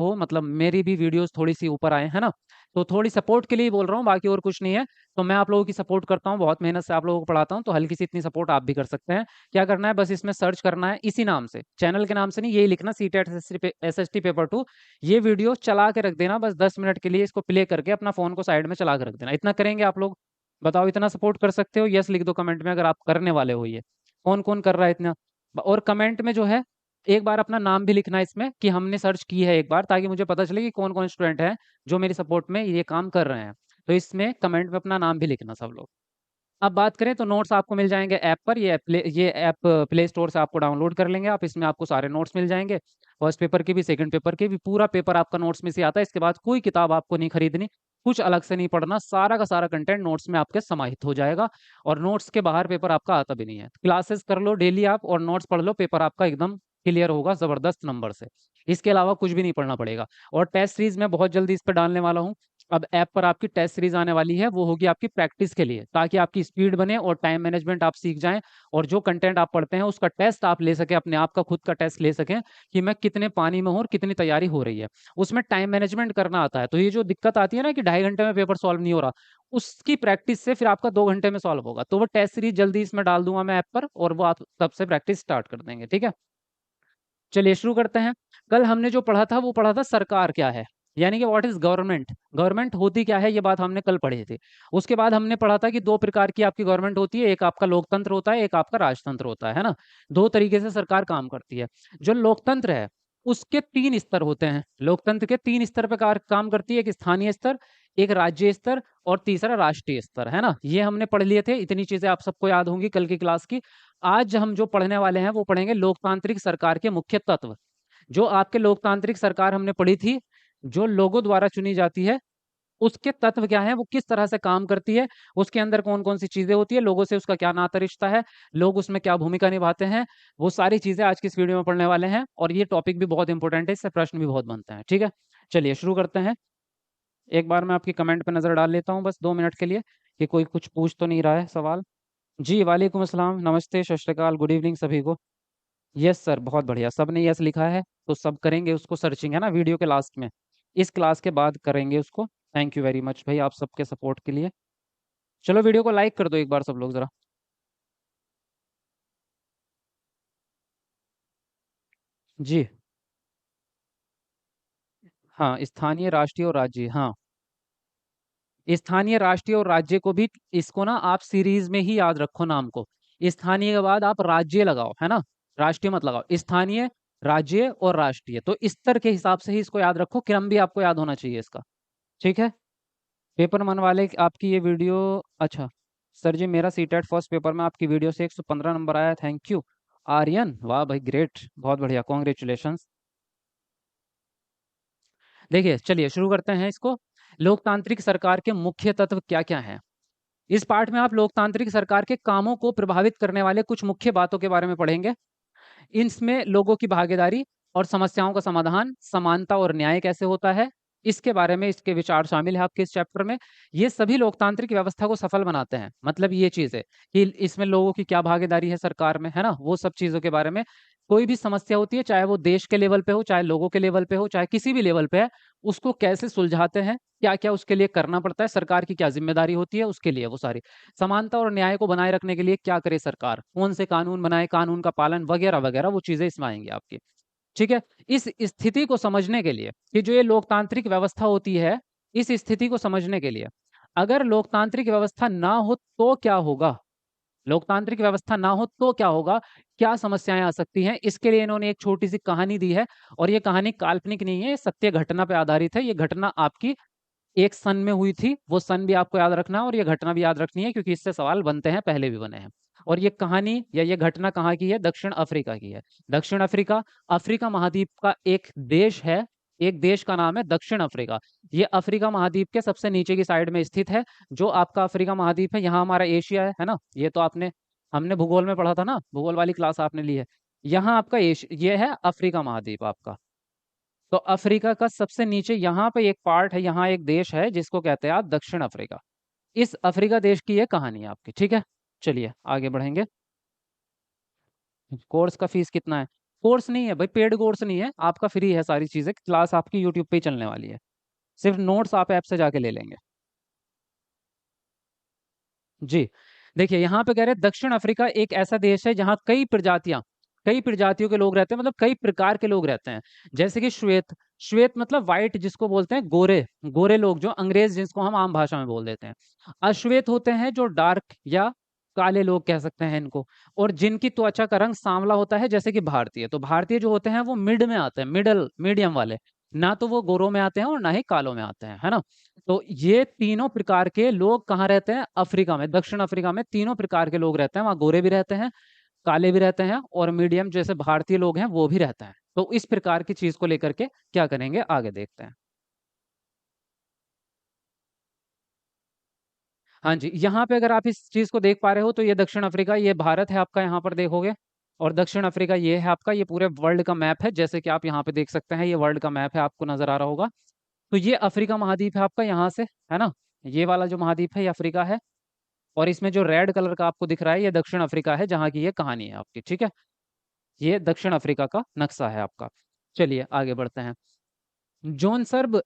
हो, मतलब मेरी भी वीडियोस थोड़ी सी ऊपर आए, है ना। तो थोड़ी सपोर्ट के लिए ही बोल रहा हूँ, बाकी और कुछ नहीं है। तो मैं आप लोगों की सपोर्ट करता हूँ, बहुत मेहनत से आप लोगों को पढ़ाता हूँ, तो हल्की सी इतनी सपोर्ट आप भी कर सकते हैं। क्या करना है, बस इसमें सर्च करना है इसी नाम से, चैनल के नाम से नहीं, यही लिखना सीटेट एसएसटी पेपर 2। ये वीडियो चला के रख देना, बस 10 मिनट के लिए इसको प्ले करके अपना फोन को साइड में चला के रख देना। इतना करेंगे आप लोग? बताओ, इतना सपोर्ट कर सकते हो? यस लिख दो कमेंट में अगर आप करने वाले हो। ये कौन कौन कर रहा है इतना? और कमेंट में जो है, एक बार अपना नाम भी लिखना है इसमें कि हमने सर्च की है एक बार, ताकि मुझे पता चले कि कौन कौन स्टूडेंट है जो मेरी सपोर्ट में ये काम कर रहे हैं। तो इसमें कमेंट में अपना नाम भी लिखना सब लोग। अब बात करें तो नोट्स आपको मिल जाएंगे ऐप पर। ये ऐप प्ले स्टोर से आपको डाउनलोड कर लेंगे आप। इसमें आपको सारे नोट्स मिल जाएंगे, फर्स्ट पेपर के भी सेकंड पेपर के भी। पूरा पेपर आपका नोट्स में से आता है। इसके बाद कोई किताब आपको नहीं खरीदनी, कुछ अलग से नहीं पढ़ना, सारा का सारा कंटेंट नोट्स में आपके समाहित हो जाएगा। और नोट्स के बाहर पेपर आपका आता भी नहीं है। क्लासेस कर लो डेली आप और नोट्स पढ़ लो, पेपर आपका एकदम क्लियर होगा जबरदस्त नंबर से। इसके अलावा कुछ भी नहीं पढ़ना पड़ेगा। और टेस्ट सीरीज मैं बहुत जल्दी इस पर डालने वाला हूँ। अब ऐप पर आपकी टेस्ट सीरीज आने वाली है, वो होगी आपकी प्रैक्टिस के लिए, ताकि आपकी स्पीड बने और टाइम मैनेजमेंट आप सीख जाएं। और जो कंटेंट आप पढ़ते हैं उसका टेस्ट आप ले सकें, अपने आप का खुद का टेस्ट ले सकें कि मैं कितने पानी में हूँ और कितनी तैयारी हो रही है। उसमें टाइम मैनेजमेंट करना आता है। तो ये जो दिक्कत आती है ना कि 2.5 घंटे में पेपर सॉल्व नहीं हो रहा, उसकी प्रैक्टिस से फिर आपका 2 घंटे में सॉल्व होगा। तो वो टेस्ट सीरीज जल्दी इसमें डाल दूंगा मैं ऐप पर, और वो आप तब से प्रैक्टिस स्टार्ट कर देंगे। ठीक है, चलिए शुरू करते हैं। कल हमने जो पढ़ा था वो पढ़ा था सरकार क्या है, यानी कि व्हाट इज गवर्नमेंट। गवर्नमेंट होती क्या है, ये बात हमने कल पढ़ी थी। उसके बाद हमने पढ़ा था कि दो प्रकार की आपकी गवर्नमेंट होती है, एक आपका लोकतंत्र होता है, एक आपका राजतंत्र होता है ना। दो तरीके से सरकार काम करती है। जो लोकतंत्र है उसके 3 स्तर होते हैं। लोकतंत्र के 3 स्तर पर काम करती है, एक स्थानीय स्तर, एक राज्य स्तर, और तीसरा राष्ट्रीय स्तर, है ना। ये हमने पढ़ लिए थे, इतनी चीजें आप सबको याद होंगी कल की क्लास की। आज हम जो पढ़ने वाले हैं वो पढ़ेंगे लोकतांत्रिक सरकार के मुख्य तत्व। जो आपके लोकतांत्रिक सरकार हमने पढ़ी थी, जो लोगों द्वारा चुनी जाती है, उसके तत्व क्या है, वो किस तरह से काम करती है, उसके अंदर कौन कौन सी चीजें होती है, लोगों से उसका क्या नाता रिश्ता है, लोग उसमें क्या भूमिका निभाते हैं, वो सारी चीजें आज की इस वीडियो में पढ़ने वाले हैं। और ये टॉपिक भी बहुत इंपॉर्टेंट है, इससे प्रश्न भी बहुत बनते हैं। ठीक है, चलिए शुरू करते हैं। एक बार मैं आपकी कमेंट पे नजर डाल लेता हूँ बस 2 मिनट के लिए, कि कोई कुछ पूछ तो नहीं रहा है सवाल। जी वालेकुम अस्सलाम, नमस्ते, सत श्री अकाल, गुड इवनिंग सभी को। यस सर, बहुत बढ़िया, सब ने यस लिखा है। तो सब करेंगे उसको, सर्चिंग है ना वीडियो के लास्ट में, इस क्लास के बाद करेंगे उसको। थैंक यू वेरी मच भाई आप सबके सपोर्ट के लिए। चलो वीडियो को लाइक कर दो एक बार सब लोग जरा। जी हाँ, स्थानीय, राष्ट्रीय और राज्य, हाँ। स्थानीय, राष्ट्रीय और राज्य को भी, इसको ना आप सीरीज में ही याद रखो नाम को। स्थानीय के बाद आप राज्य लगाओ, है ना। राष्ट्रीय मत लगाओ, स्थानीय, राज्य और राष्ट्रीय। तो स्तर के हिसाब से ही इसको याद रखो, क्रम भी आपको याद होना चाहिए इसका। ठीक है, पेपर मन वाले आपकी ये वीडियो। अच्छा सर जी, मेरा सीटेट फर्स्ट पेपर में आपकी वीडियो से 115 नंबर आया, थैंक यू। आर्यन, वाह भाई, ग्रेट, बहुत बढ़िया, कॉन्ग्रेचुलेशन। देखिए चलिए शुरू करते हैं इसको। लोकतांत्रिक सरकार के मुख्य तत्व क्या क्या हैं। इस पार्ट में आप लोकतांत्रिक सरकार के कामों को प्रभावित करने वाले कुछ मुख्य बातों के बारे में पढ़ेंगे। इसमें लोगों की भागीदारी और समस्याओं का समाधान, समानता और न्याय कैसे होता है, इसके बारे में इसके विचार शामिल है आपके इस चैप्टर में। ये सभी लोकतांत्रिक व्यवस्था को सफल बनाते हैं। मतलब ये चीज है कि इसमें लोगों की क्या भागीदारी है सरकार में, है ना, वो सब चीजों के बारे में। कोई भी समस्या होती है, चाहे वो देश के लेवल पे हो, चाहे लोगों के लेवल पे हो, चाहे किसी भी लेवल पे है, उसको कैसे सुलझाते हैं, क्या क्या उसके लिए करना पड़ता है, सरकार की क्या जिम्मेदारी होती है उसके लिए, वो सारी। समानता और न्याय को बनाए रखने के लिए क्या करे सरकार, कौन से कानून बनाए, कानून का पालन वगैरह वगैरह, वो चीजें इसमें आएंगी आपकी। ठीक है, इस स्थिति को समझने के लिए कि जो ये लोकतांत्रिक व्यवस्था होती है, इस स्थिति को समझने के लिए, अगर लोकतांत्रिक व्यवस्था ना हो तो क्या होगा, लोकतांत्रिक व्यवस्था ना हो तो क्या होगा, क्या समस्याएं आ सकती हैं, इसके लिए इन्होंने एक छोटी सी कहानी दी है। और ये कहानी काल्पनिक नहीं है, ये सत्य घटना पर आधारित है। ये घटना आपकी एक सन में हुई थी, वो सन भी आपको याद रखना है और ये घटना भी याद रखनी है, क्योंकि इससे सवाल बनते हैं, पहले भी बने हैं। और ये कहानी या ये घटना कहाँ की है, दक्षिण अफ्रीका की है। दक्षिण अफ्रीका, अफ्रीका महाद्वीप का एक देश है। एक देश का नाम है दक्षिण अफ्रीका। ये अफ्रीका महाद्वीप के सबसे नीचे की साइड में स्थित है। जो आपका अफ्रीका महाद्वीप है, यहाँ हमारा एशिया है ना। ये तो आपने, हमने भूगोल में पढ़ा था ना, भूगोल वाली क्लास आपने ली है। यहाँ आपका ये है अफ्रीका महाद्वीप आपका। तो अफ्रीका का सबसे नीचे यहाँ पे एक पार्ट है, यहाँ एक देश है जिसको कहते हैं आप दक्षिण अफ्रीका। इस अफ्रीका देश की ये कहानी है आपकी। ठीक है, चलिए आगे बढ़ेंगे। कोर्स का फीस कितना है? कोर्स नहीं है भाई, पेड कोर्स नहीं है आपका, फ्री है सारी चीजें, क्लास आपकी यूट्यूब पे ही चलने वाली है, सिर्फ नोट्स आप ऐप से जाके ले लेंगे। जी। देखिए यहाँ पे कह रहे हैं दक्षिण अफ्रीका एक ऐसा देश है जहाँ कई प्रजातियों के लोग रहते हैं, मतलब कई प्रकार के लोग रहते हैं। जैसे कि श्वेत, श्वेत मतलब वाइट जिसको बोलते हैं, गोरे, गोरे लोग जो अंग्रेज जिसको हम आम भाषा में बोल देते हैं। अश्वेत होते हैं जो डार्क या काले लोग कह सकते हैं इनको, और जिनकी त्वचा का रंग सांवला होता है जैसे कि भारतीय। तो भारतीय जो होते हैं वो मिड में आते हैं, मीडियम वाले, ना तो वो गोरों में आते हैं और ना ही कालों में आते हैं, है ना। तो ये तीनों प्रकार के लोग कहाँ रहते हैं, अफ्रीका में, दक्षिण अफ्रीका में तीनों प्रकार के लोग रहते हैं, वहाँ गोरे भी रहते हैं, काले भी रहते हैं, और मीडियम जैसे भारतीय लोग हैं वो भी रहते हैं। तो इस प्रकार की चीज को लेकर के क्या करेंगे, आगे देखते हैं। हाँ जी, यहाँ पे अगर आप इस चीज को देख पा रहे हो तो ये दक्षिण अफ्रीका, ये भारत है आपका, यहाँ पर देखोगे, और दक्षिण अफ्रीका ये है आपका, ये पूरे वर्ल्ड का मैप है, जैसे कि आप यहाँ पे देख सकते हैं, ये वर्ल्ड का मैप है, आपको नजर आ रहा होगा। तो ये अफ्रीका महाद्वीप है आपका यहाँ से, है ना, ये वाला जो महाद्वीप है ये अफ्रीका है, और इसमें जो रेड कलर का आपको दिख रहा है ये दक्षिण अफ्रीका है, जहाँ की ये कहानी है आपकी, ठीक है। ये दक्षिण अफ्रीका का नक्शा है आपका। चलिए आगे बढ़ते हैं। जोनसर्ब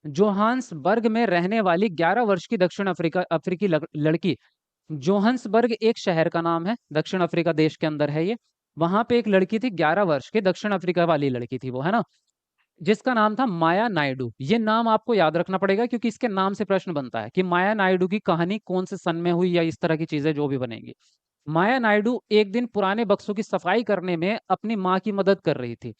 जोहान्सबर्ग में रहने वाली 11 वर्ष की दक्षिण अफ्रीकी लड़की, जोहान्सबर्ग एक शहर का नाम है, दक्षिण अफ्रीका देश के अंदर है ये। वहां पे एक लड़की थी 11 वर्ष की, दक्षिण अफ्रीका वाली लड़की थी वो, है ना, जिसका नाम था माया नायडू। ये नाम आपको याद रखना पड़ेगा क्योंकि इसके नाम से प्रश्न बनता है कि माया नायडू की कहानी कौन से सन में हुई, या इस तरह की चीजें जो भी बनेंगी। माया नायडू एक दिन पुराने बक्सों की सफाई करने में अपनी माँ की मदद कर रही थी।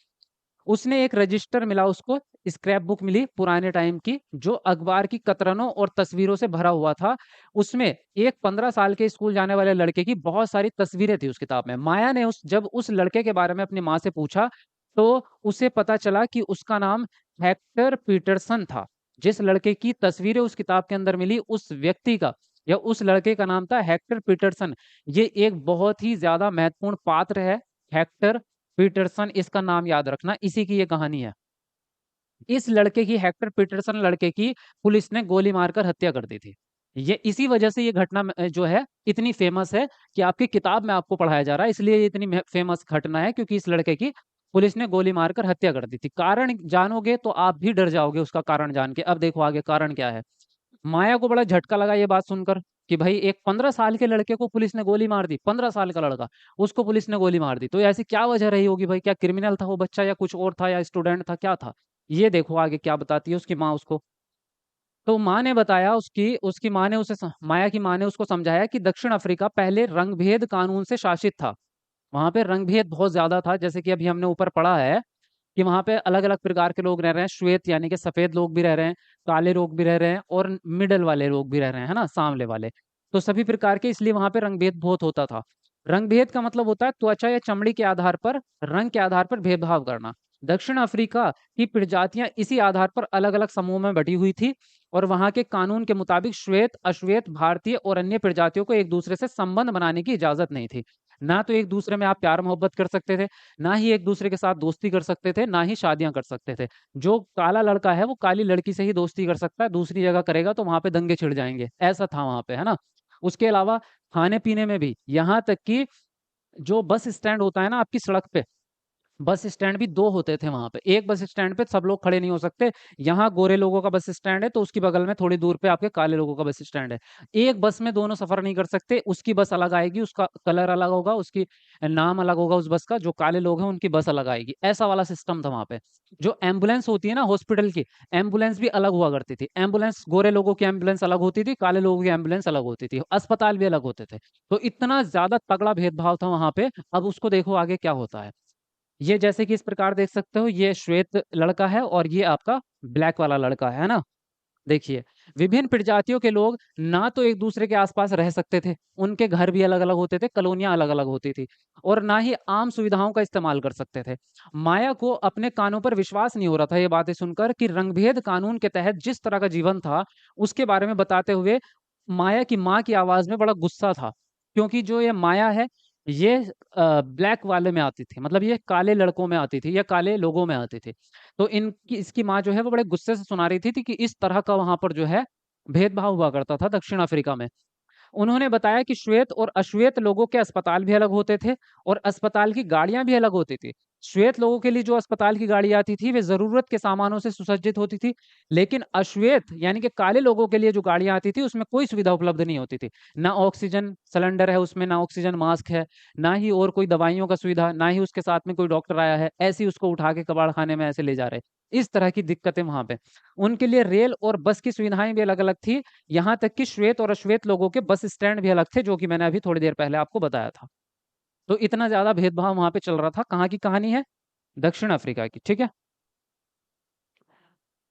उसने एक रजिस्टर मिला उसको, स्क्रैप बुक मिली पुराने टाइम की, जो अखबार की कतरनों और तस्वीरों से भरा हुआ था। उसमें एक 15 साल के स्कूल जाने वाले लड़के की बहुत सारी तस्वीरें थी उस किताब में। माया ने जब उस लड़के के बारे में अपनी माँ से पूछा तो उसे पता चला कि उसका नाम हेक्टर पीटरसन था। जिस लड़के की तस्वीरें उस किताब के अंदर मिली, उस व्यक्ति का या उस लड़के का नाम था हेक्टर पीटरसन। ये एक बहुत ही ज्यादा महत्वपूर्ण पात्र है, हेक्टर पीटरसन, इसका नाम याद रखना, इसी की ये कहानी है। इस लड़के की, हेक्टर पीटरसन लड़के की, पुलिस ने गोली मारकर हत्या कर दी थी। ये इसी वजह से ये घटना जो है इतनी फेमस है कि आपकी किताब में आपको पढ़ाया जा रहा है, इसलिए ये इतनी फेमस घटना है क्योंकि इस लड़के की पुलिस ने गोली मारकर हत्या कर दी थी। कारण जानोगे तो आप भी डर जाओगे उसका कारण जान के। अब देखो आगे कारण क्या है। माया को बड़ा झटका लगा ये बात सुनकर कि भाई एक 15 साल के लड़के को पुलिस ने गोली मार दी, 15 साल का लड़का, उसको पुलिस ने गोली मार दी। तो ऐसी क्या वजह रही होगी भाई, क्या क्रिमिनल था वो बच्चा या कुछ और था या स्टूडेंट था, क्या था। ये देखो आगे क्या बताती है उसकी माँ उसको। तो माँ ने बताया, उसकी उसकी माँ ने माया की माँ ने उसको समझाया कि दक्षिण अफ्रीका पहले रंगभेद कानून से शासित था। वहां पे रंगभेद बहुत ज्यादा था, जैसे कि अभी हमने ऊपर पढ़ा है कि वहां पे अलग अलग प्रकार के लोग रह रहे हैं, श्वेत यानी कि सफेद लोग भी रह रहे हैं, काले लोग भी रह रहे हैं, और मिडल वाले लोग भी रह रहे हैं, है ना, सांवले वाले। तो सभी प्रकार के, इसलिए वहां पे रंगभेद बहुत होता था। रंगभेद का मतलब होता है त्वचा या चमड़ी के आधार पर, रंग के आधार पर भेदभाव करना। दक्षिण अफ्रीका की प्रजातियां इसी आधार पर अलग अलग समूह में बटी हुई थी, और वहां के कानून के मुताबिक श्वेत, अश्वेत, भारतीय और अन्य प्रजातियों को एक दूसरे से संबंध बनाने की इजाजत नहीं थी। ना तो एक दूसरे में आप प्यार मोहब्बत कर सकते थे, ना ही एक दूसरे के साथ दोस्ती कर सकते थे, ना ही शादियां कर सकते थे। जो काला लड़का है वो काली लड़की से ही दोस्ती कर सकता है, दूसरी जगह करेगा तो वहां पे दंगे छिड़ जाएंगे, ऐसा था वहां पे, है ना। उसके अलावा खाने पीने में भी, यहाँ तक कि जो बस स्टैंड होता है ना आपकी सड़क पे, बस स्टैंड भी दो होते थे वहां पे। एक बस स्टैंड पे सब लोग खड़े नहीं हो सकते। यहाँ गोरे लोगों का बस स्टैंड है तो उसकी बगल में थोड़ी दूर पे आपके काले लोगों का बस स्टैंड है। एक बस में दोनों सफर नहीं कर सकते, उसकी बस अलग आएगी, उसका कलर अलग होगा, उसकी नाम अलग होगा उस बस का, जो काले लोग हैं उनकी बस अलग आएगी, ऐसा वाला सिस्टम था वहां पे। जो एम्बुलेंस होती है ना हॉस्पिटल की, एम्बुलेंस भी अलग हुआ करती थी। एम्बुलेंस, गोरे लोगों की एम्बुलेंस अलग होती थी, काले लोगों की एम्बुलेंस अलग होती थी, अस्पताल भी अलग होते थे। तो इतना ज्यादा तगड़ा भेदभाव था वहां पे। अब उसको देखो आगे क्या होता है। ये जैसे कि इस प्रकार देख सकते हो, ये श्वेत लड़का है और ये आपका ब्लैक वाला लड़का है ना। देखिए, विभिन्न प्रजातियों के लोग ना तो एक दूसरे के आसपास रह सकते थे, उनके घर भी अलग अलग होते थे, कॉलोनियां अलग अलग होती थी, और ना ही आम सुविधाओं का इस्तेमाल कर सकते थे। माया को अपने कानों पर विश्वास नहीं हो रहा था ये बातें सुनकर कि रंगभेद कानून के तहत जिस तरह का जीवन था उसके बारे में बताते हुए माया की माँ की आवाज में बड़ा गुस्सा था। क्योंकि जो ये माया है, ये ब्लैक वाले में आती थी, मतलब ये काले लड़कों में आती थी या काले लोगों में आती थी। तो इनकी इसकी माँ जो है वो बड़े गुस्से से सुना रही थी कि इस तरह का वहां पर जो है भेदभाव हुआ करता था दक्षिण अफ्रीका में। उन्होंने बताया कि श्वेत और अश्वेत लोगों के अस्पताल भी अलग होते थे और अस्पताल की गाड़ियां भी अलग होती थी। श्वेत लोगों के लिए जो अस्पताल की गाड़ी आती थी वे जरूरत के सामानों से सुसज्जित होती थी, लेकिन अश्वेत यानी कि काले लोगों के लिए जो गाड़ियां आती थी उसमें कोई सुविधा उपलब्ध नहीं होती थी। ना ऑक्सीजन सिलेंडर है उसमें, ना ऑक्सीजन मास्क है, ना ही और कोई दवाइयों का सुविधा, ना ही उसके साथ में कोई डॉक्टर आया है, ऐसे ही उसको उठा के कबाड़ खाने में ऐसे ले जा रहे। इस तरह की दिक्कतें वहां पे। उनके लिए रेल और बस की सुविधाएं भी अलग अलग थी। यहाँ तक कि श्वेत और अश्वेत लोगों के बस स्टैंड भी अलग थे, जो कि मैंने अभी थोड़ी देर पहले आपको बताया था। तो इतना ज्यादा भेदभाव वहां पे चल रहा था। कहाँ की कहानी है? दक्षिण अफ्रीका की। ठीक है।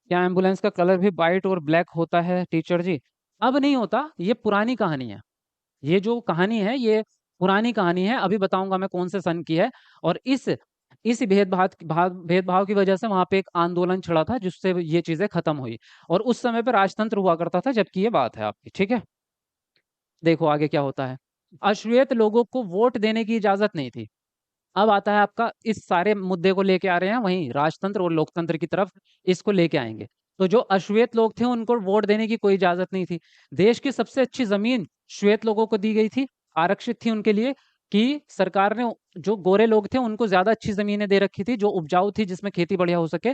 क्या एम्बुलेंस का कलर भी वाइट और ब्लैक होता है टीचर जी? अब नहीं होता, ये पुरानी कहानी है। ये जो कहानी है ये पुरानी कहानी है। अभी बताऊंगा मैं कौन से सन की है। और इस भेदभाव की वजह से वहां पे एक आंदोलन छिड़ा था जिससे ये चीजें खत्म हुई। और उस समय पे राजतंत्र हुआ करता था, जबकि ये बात है आपकी। ठीक है। देखो आगे क्या होता है। अश्वेत लोगों को वोट देने की इजाजत नहीं थी। अब आता है आपका, इस सारे मुद्दे को लेके आ रहे हैं वहीं राजतंत्र और लोकतंत्र की तरफ, इसको लेके आएंगे। तो जो अश्वेत लोग थे उनको वोट देने की कोई इजाजत नहीं थी। देश की सबसे अच्छी जमीन श्वेत लोगों को दी गई थी, आरक्षित थी उनके लिए, कि सरकार ने जो गोरे लोग थे उनको ज्यादा अच्छी जमीनें दे रखी थी जो उपजाऊ थी, जिसमें खेती बढ़िया हो सके।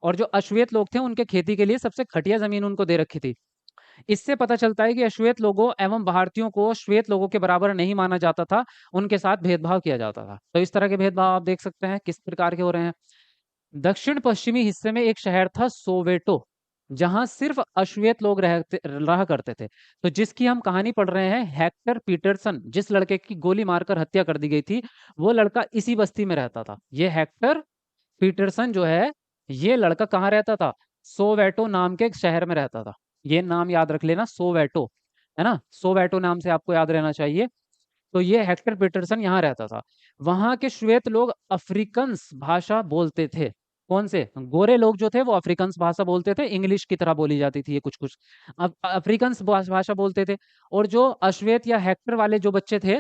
और जो अश्वेत लोग थे उनके खेती के लिए सबसे घटिया जमीन उनको दे रखी थी। इससे पता चलता है कि अश्वेत लोगों एवं भारतीयों को श्वेत लोगों के बराबर नहीं माना जाता था, उनके साथ भेदभाव किया जाता था। तो इस तरह के भेदभाव आप देख सकते हैं किस प्रकार के हो रहे हैं। दक्षिण पश्चिमी हिस्से में एक शहर था सोवेटो, जहां सिर्फ अश्वेत लोग रहा करते थे। तो जिसकी हम कहानी पढ़ रहे हैं, हेक्टर पीटरसन, जिस लड़के की गोली मारकर हत्या कर दी गई थी, वो लड़का इसी बस्ती में रहता था। ये हेक्टर पीटरसन जो है, ये लड़का कहाँ रहता था? सोवेटो नाम के एक शहर में रहता था। ये नाम याद रख लेना, सोवेटो, है ना? सोवेटो नाम से आपको याद रहना चाहिए। तो ये हेक्टर पीटरसन यहाँ रहता था। वहां के श्वेत लोग अफ्रीकन्स भाषा बोलते थे। कौन से? गोरे लोग जो थे वो अफ्रीकन्स भाषा बोलते थे, इंग्लिश की तरह बोली जाती थी ये कुछ कुछ। अब अफ्रीकन्स भाषा बोलते थे। और जो अश्वेत या हेक्टर वाले जो बच्चे थे,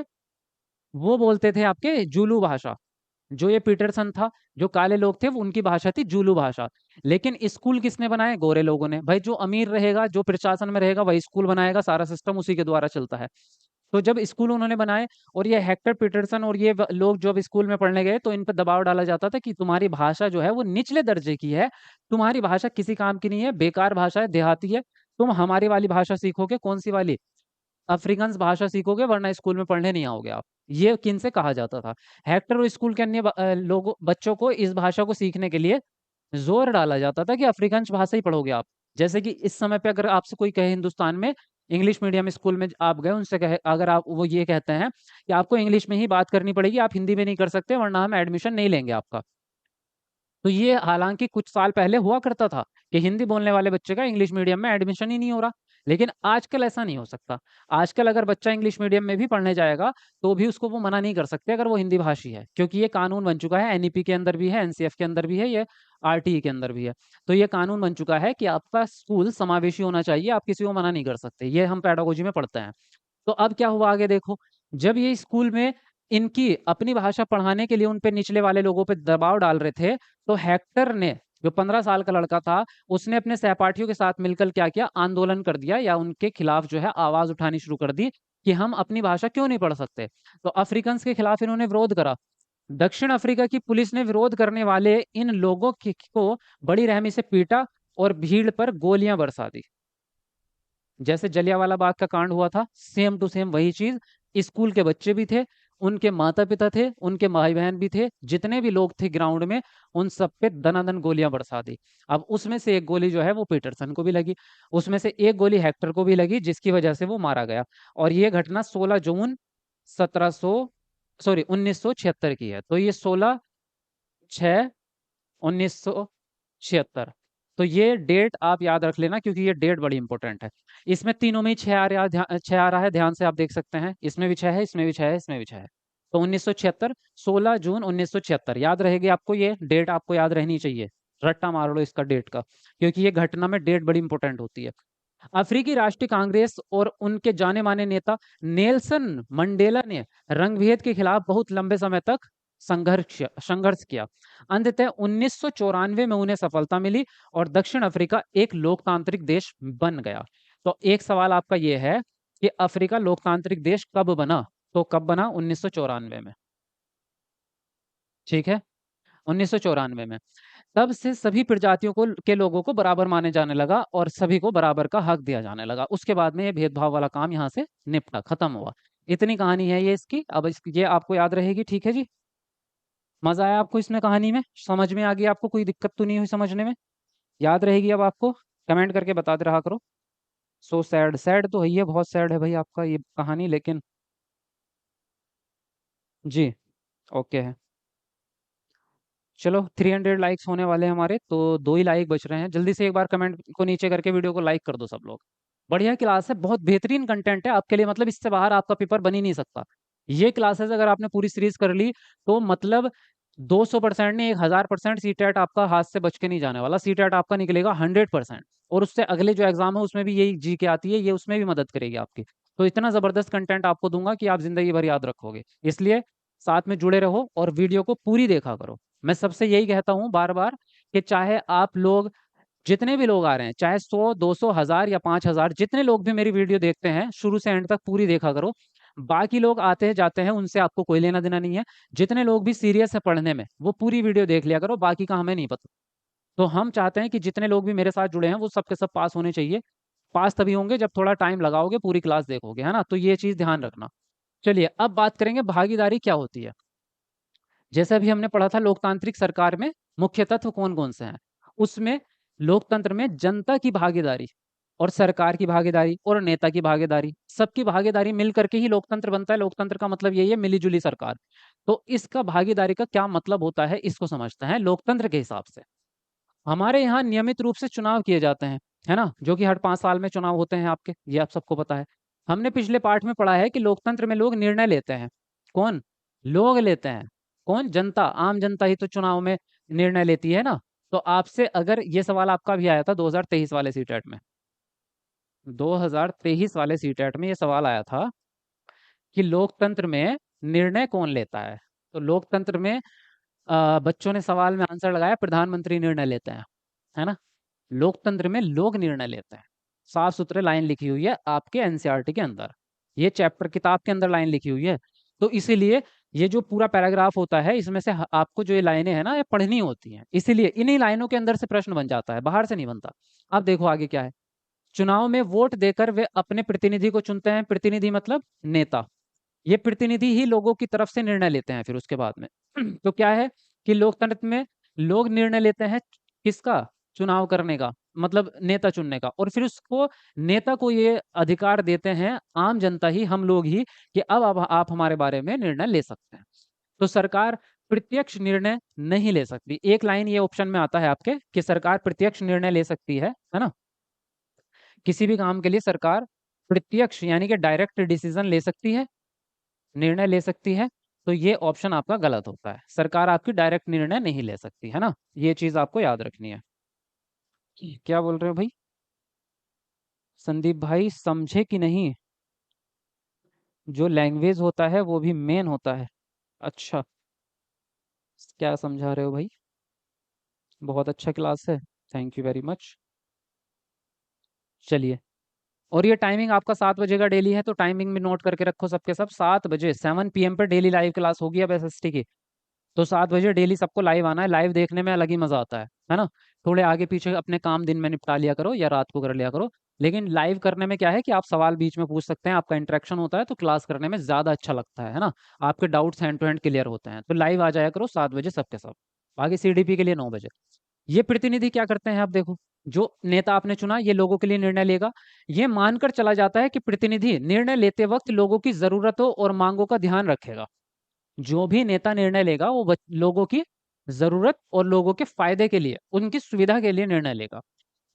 वो बोलते थे आपके जूलू भाषा। जो ये पीटरसन था, जो काले लोग थे वो उनकी भाषा थी जूलू भाषा। लेकिन स्कूल किसने बनाए? गोरे लोगों ने। भाई जो अमीर रहेगा, जो प्रशासन में रहेगा, वही स्कूल बनाएगा, सारा सिस्टम उसी के द्वारा चलता है। तो जब स्कूल उन्होंने बनाए, और ये हेक्टर पीटरसन और ये लोग जब स्कूल में पढ़ने गए, तो इन पर दबाव डाला जाता था कि तुम्हारी भाषा जो है वो निचले दर्जे की है, तुम्हारी भाषा किसी काम की नहीं है, बेकार भाषा है, देहाती है। तुम हमारी वाली भाषा सीखोगे। कौन सी वाली? अफ्रीकन्स भाषा सीखोगे, वरना स्कूल में पढ़ने नहीं आओगे आप। ये किन से कहा जाता था? हेक्टर और स्कूल के अन्य लोगों बच्चों को इस भाषा को सीखने के लिए जोर डाला जाता था कि अफ्रीकन भाषा ही पढ़ोगे आप। जैसे कि इस समय पे अगर आपसे कोई कहे हिंदुस्तान में, इंग्लिश मीडियम स्कूल में आप गए, उनसे कहे अगर आप, वो ये कहते हैं कि आपको इंग्लिश में ही बात करनी पड़ेगी, आप हिंदी में नहीं कर सकते, वरना हम एडमिशन नहीं लेंगे आपका। तो ये हालांकि कुछ साल पहले हुआ करता था कि हिंदी बोलने वाले बच्चे का इंग्लिश मीडियम में एडमिशन ही नहीं हो रहा। लेकिन आजकल ऐसा नहीं हो सकता। आजकल अगर बच्चा इंग्लिश मीडियम में भी पढ़ने जाएगा, तो भी उसको वो मना नहीं कर सकते अगर वो हिंदी भाषी है, क्योंकि ये कानून बन चुका है। एनईपी के अंदर भी है, एनसीएफ के अंदर भी है, ये आरटीई के अंदर भी है। तो ये कानून बन चुका है कि आपका स्कूल समावेशी होना चाहिए, आप किसी को मना नहीं कर सकते। ये हम पेडागोजी में पढ़ते हैं। तो अब क्या हुआ आगे देखो। जब ये स्कूल में इनकी अपनी भाषा पढ़ाने के लिए उन पे निचले वाले लोगों पे दबाव डाल रहे थे, तो हेक्टर ने, जो 15 साल का लड़का था, उसने अपने सहपाठियों के साथ मिलकर क्या किया? आंदोलन कर दिया, या उनके खिलाफ जो है आवाज उठानी शुरू कर दी कि हम अपनी भाषा क्यों नहीं पढ़ सकते। तो अफ्रीकन्स के खिलाफ इन्होंने विरोध करा। दक्षिण अफ्रीका की पुलिस ने विरोध करने वाले इन लोगों को बड़ी रहमी से पीटा और भीड़ पर गोलियां बरसा दी। जैसे जलियांवाला बाग का कांड हुआ था, सेम टू सेम वही चीज। स्कूल के बच्चे भी थे, उनके माता पिता थे, उनके भाई बहन भी थे, जितने भी लोग थे ग्राउंड में, उन सब पे दनादन गोलियां बरसा दी। अब उसमें से एक गोली जो है वो पीटरसन को भी लगी, उसमें से एक गोली हेक्टर को भी लगी, जिसकी वजह से वो मारा गया। और ये घटना 16 जून 1976 की है। तो ये 16/6/1976। तो ये डेट आप याद रख लेना, क्योंकि ये डेट बड़ी इंपॉर्टेंट है। इसमें तीनों में ही 6 आ रहा है, छह आ रहा है, ध्यान से आप देख सकते हैं। इसमें भी 6 है, इसमें भी 6 है, इसमें भी 6 है। तो 1976, 16 जून 1976 याद रहेगी आपको। ये डेट आपको याद रहनी चाहिए। रट्टा मार लो इसका डेट का, क्योंकि ये घटना में डेट बड़ी इंपॉर्टेंट होती है। अफ्रीकी राष्ट्रीय कांग्रेस और उनके जाने माने नेता नेल्सन मंडेला ने रंगभेद के खिलाफ बहुत लंबे समय तक संघर्ष किया। अंततः 1994 में उन्हें सफलता मिली और दक्षिण अफ्रीका एक लोकतांत्रिक देश बन गया। तो एक सवाल आपका ये है कि अफ्रीका लोकतांत्रिक देश कब बना? तो कब बना? 1994 में। ठीक है, 1994 में। तब से सभी प्रजातियों को के लोगों को बराबर माने जाने लगा और सभी को बराबर का हक दिया जाने लगा। उसके बाद में ये भेदभाव वाला काम यहाँ से निपटा, खत्म हुआ। इतनी कहानी है ये इसकी। अब ये आपको याद रहेगी, ठीक है जी। मजा आया आपको इसमें, कहानी में समझ में आ गई? आपको कोई दिक्कत तो नहीं हुई समझने में? याद रहेगी अब आपको? कमेंट करके बताते रहा करो। सो सैड, सैड तो है, ये बहुत सैड है भाई आपका ये कहानी, लेकिन जी ओके है। चलो 300 लाइक्स होने वाले हैं हमारे, तो 2 ही लाइक बच रहे हैं। जल्दी से एक बार कमेंट को नीचे करके वीडियो को लाइक कर दो सब लोग। बढ़िया क्लास है, बहुत बेहतरीन कंटेंट है आपके लिए, मतलब इससे बाहर आपका पेपर बन ही नहीं सकता। ये क्लासेस अगर आपने पूरी सीरीज कर ली तो मतलब 200% नहीं, 1000% सीटेट आपका हाथ से बच के नहीं जाने वाला। सीटेट आपका निकलेगा 100%। और उससे अगले जो एग्जाम है उसमें भी यही जी के आती है, ये उसमें भी मदद करेगी आपकी। तो इतना जबरदस्त कंटेंट आपको दूंगा कि आप जिंदगी भर याद रखोगे। इसलिए साथ में जुड़े रहो और वीडियो को पूरी देखा करो। मैं सबसे यही कहता हूँ बार बार कि चाहे आप लोग जितने भी लोग आ रहे हैं, चाहे 100 200 1000 या 5000, जितने लोग भी मेरी वीडियो देखते हैं शुरू से एंड तक पूरी देखा करो। बाकी लोग आते हैं जाते हैं, उनसे आपको कोई लेना देना नहीं है। जितने लोग भी सीरियस है पढ़ने में वो पूरी वीडियो देख लिया करो, बाकी का हमें नहीं पता। तो हम चाहते हैं कि जितने लोग भी मेरे साथ जुड़े हैं वो सबके सब पास होने चाहिए। पास तभी होंगे जब थोड़ा टाइम लगाओगे, पूरी क्लास देखोगे, है ना? तो ये चीज ध्यान रखना। चलिए अब बात करेंगे भागीदारी क्या होती है। जैसे अभी हमने पढ़ा था लोकतांत्रिक सरकार में मुख्य तत्व कौन कौन से हैं। उसमें लोकतंत्र में जनता की भागीदारी और सरकार की भागीदारी और नेता की भागीदारी, सबकी भागीदारी मिल करके ही लोकतंत्र बनता है। लोकतंत्र का मतलब यही है, मिलीजुली सरकार। तो इसका भागीदारी का क्या मतलब होता है, इसको समझते हैं लोकतंत्र के हिसाब से। हमारे यहाँ नियमित रूप से चुनाव किए जाते हैं, है ना? जो कि हर 5 साल में चुनाव होते हैं आपके, ये आप सबको पता है। हमने पिछले पाठ में पढ़ा है कि लोकतंत्र में लोग निर्णय लेते हैं। कौन? लोग लेते हैं। कौन? जनता, आम जनता ही तो चुनाव में निर्णय लेती है ना। तो आपसे अगर ये सवाल आपका भी आया था 2023 वाले सीटेट में, 2023 वाले सीटेट में ये सवाल आया था कि लोकतंत्र में निर्णय कौन लेता है। तो लोकतंत्र में बच्चों ने सवाल में आंसर लगाया, प्रधानमंत्री निर्णय लेते हैं, है ना? लोकतंत्र में लोग निर्णय लेते हैं। साफ सुथरे लाइन लिखी हुई है आपके एनसीईआरटी के अंदर, ये चैप्टर किताब के अंदर लाइन लिखी हुई है। तो इसीलिए ये जो पूरा पैराग्राफ होता है इसमें से आपको जो ये लाइनें हैं ना ये पढ़नी होती हैं, इसीलिए इन्हीं लाइनों के अंदर से प्रश्न बन जाता है, बाहर से नहीं बनता। अब देखो आगे क्या है। चुनाव में वोट देकर वे अपने प्रतिनिधि को चुनते हैं। प्रतिनिधि मतलब नेता। ये प्रतिनिधि ही लोगों की तरफ से निर्णय लेते हैं फिर उसके बाद में। तो क्या है कि लोकतंत्र में लोग निर्णय लेते हैं किसका? चुनाव करने का, मतलब नेता चुनने का। और फिर उसको, नेता को ये अधिकार देते हैं आम जनता ही, हम लोग ही, कि अब आप हमारे बारे में निर्णय ले सकते हैं। तो सरकार प्रत्यक्ष निर्णय नहीं ले सकती। एक लाइन ये ऑप्शन में आता है आपके कि सरकार प्रत्यक्ष निर्णय ले सकती है ना? किसी भी काम के लिए सरकार प्रत्यक्ष यानी कि डायरेक्ट डिसीजन ले सकती है, निर्णय ले सकती है। तो ये ऑप्शन आपका गलत होता है, सरकार आपकी डायरेक्ट निर्णय नहीं ले सकती, है ना? ये चीज आपको याद रखनी है। क्या बोल रहे हो भाई? संदीप भाई समझे कि नहीं? जो लैंग्वेज होता है वो भी मेन होता है। अच्छा, क्या समझा रहे हो भाई? बहुत अच्छा क्लास है, थैंक यू वेरी मच। चलिए, और ये टाइमिंग आपका 7 बजे का डेली है, तो टाइमिंग भी नोट करके रखो सबके सब। 7 बजे 7 PM पर डेली लाइव क्लास होगी अब एसएसटी की। तो 7 बजे डेली सबको लाइव आना है। लाइव देखने में अलग ही मजा आता है ना? थोड़े आगे पीछे अपने काम दिन में निपटा लिया करो या रात को कर लिया करो। लेकिन लाइव करने में क्या है कि आप सवाल बीच में पूछ सकते हैं, आपका इंटरेक्शन होता है, तो क्लास करने में ज्यादा अच्छा लगता है ना? आपके doubts hand to hand clear होते हैं। तो लाइव आ जाया करो 7 बजे सबके सब। बाकी सीडीपी के लिए 9 बजे। ये प्रतिनिधि क्या करते हैं आप देखो। जो नेता आपने चुना ये लोगों के लिए निर्णय लेगा। ये मानकर चला जाता है कि प्रतिनिधि निर्णय लेते वक्त लोगों की जरूरतों और मांगों का ध्यान रखेगा। जो भी नेता निर्णय लेगा वो लोगों की जरूरत और लोगों के फायदे के लिए, उनकी सुविधा के लिए निर्णय लेगा।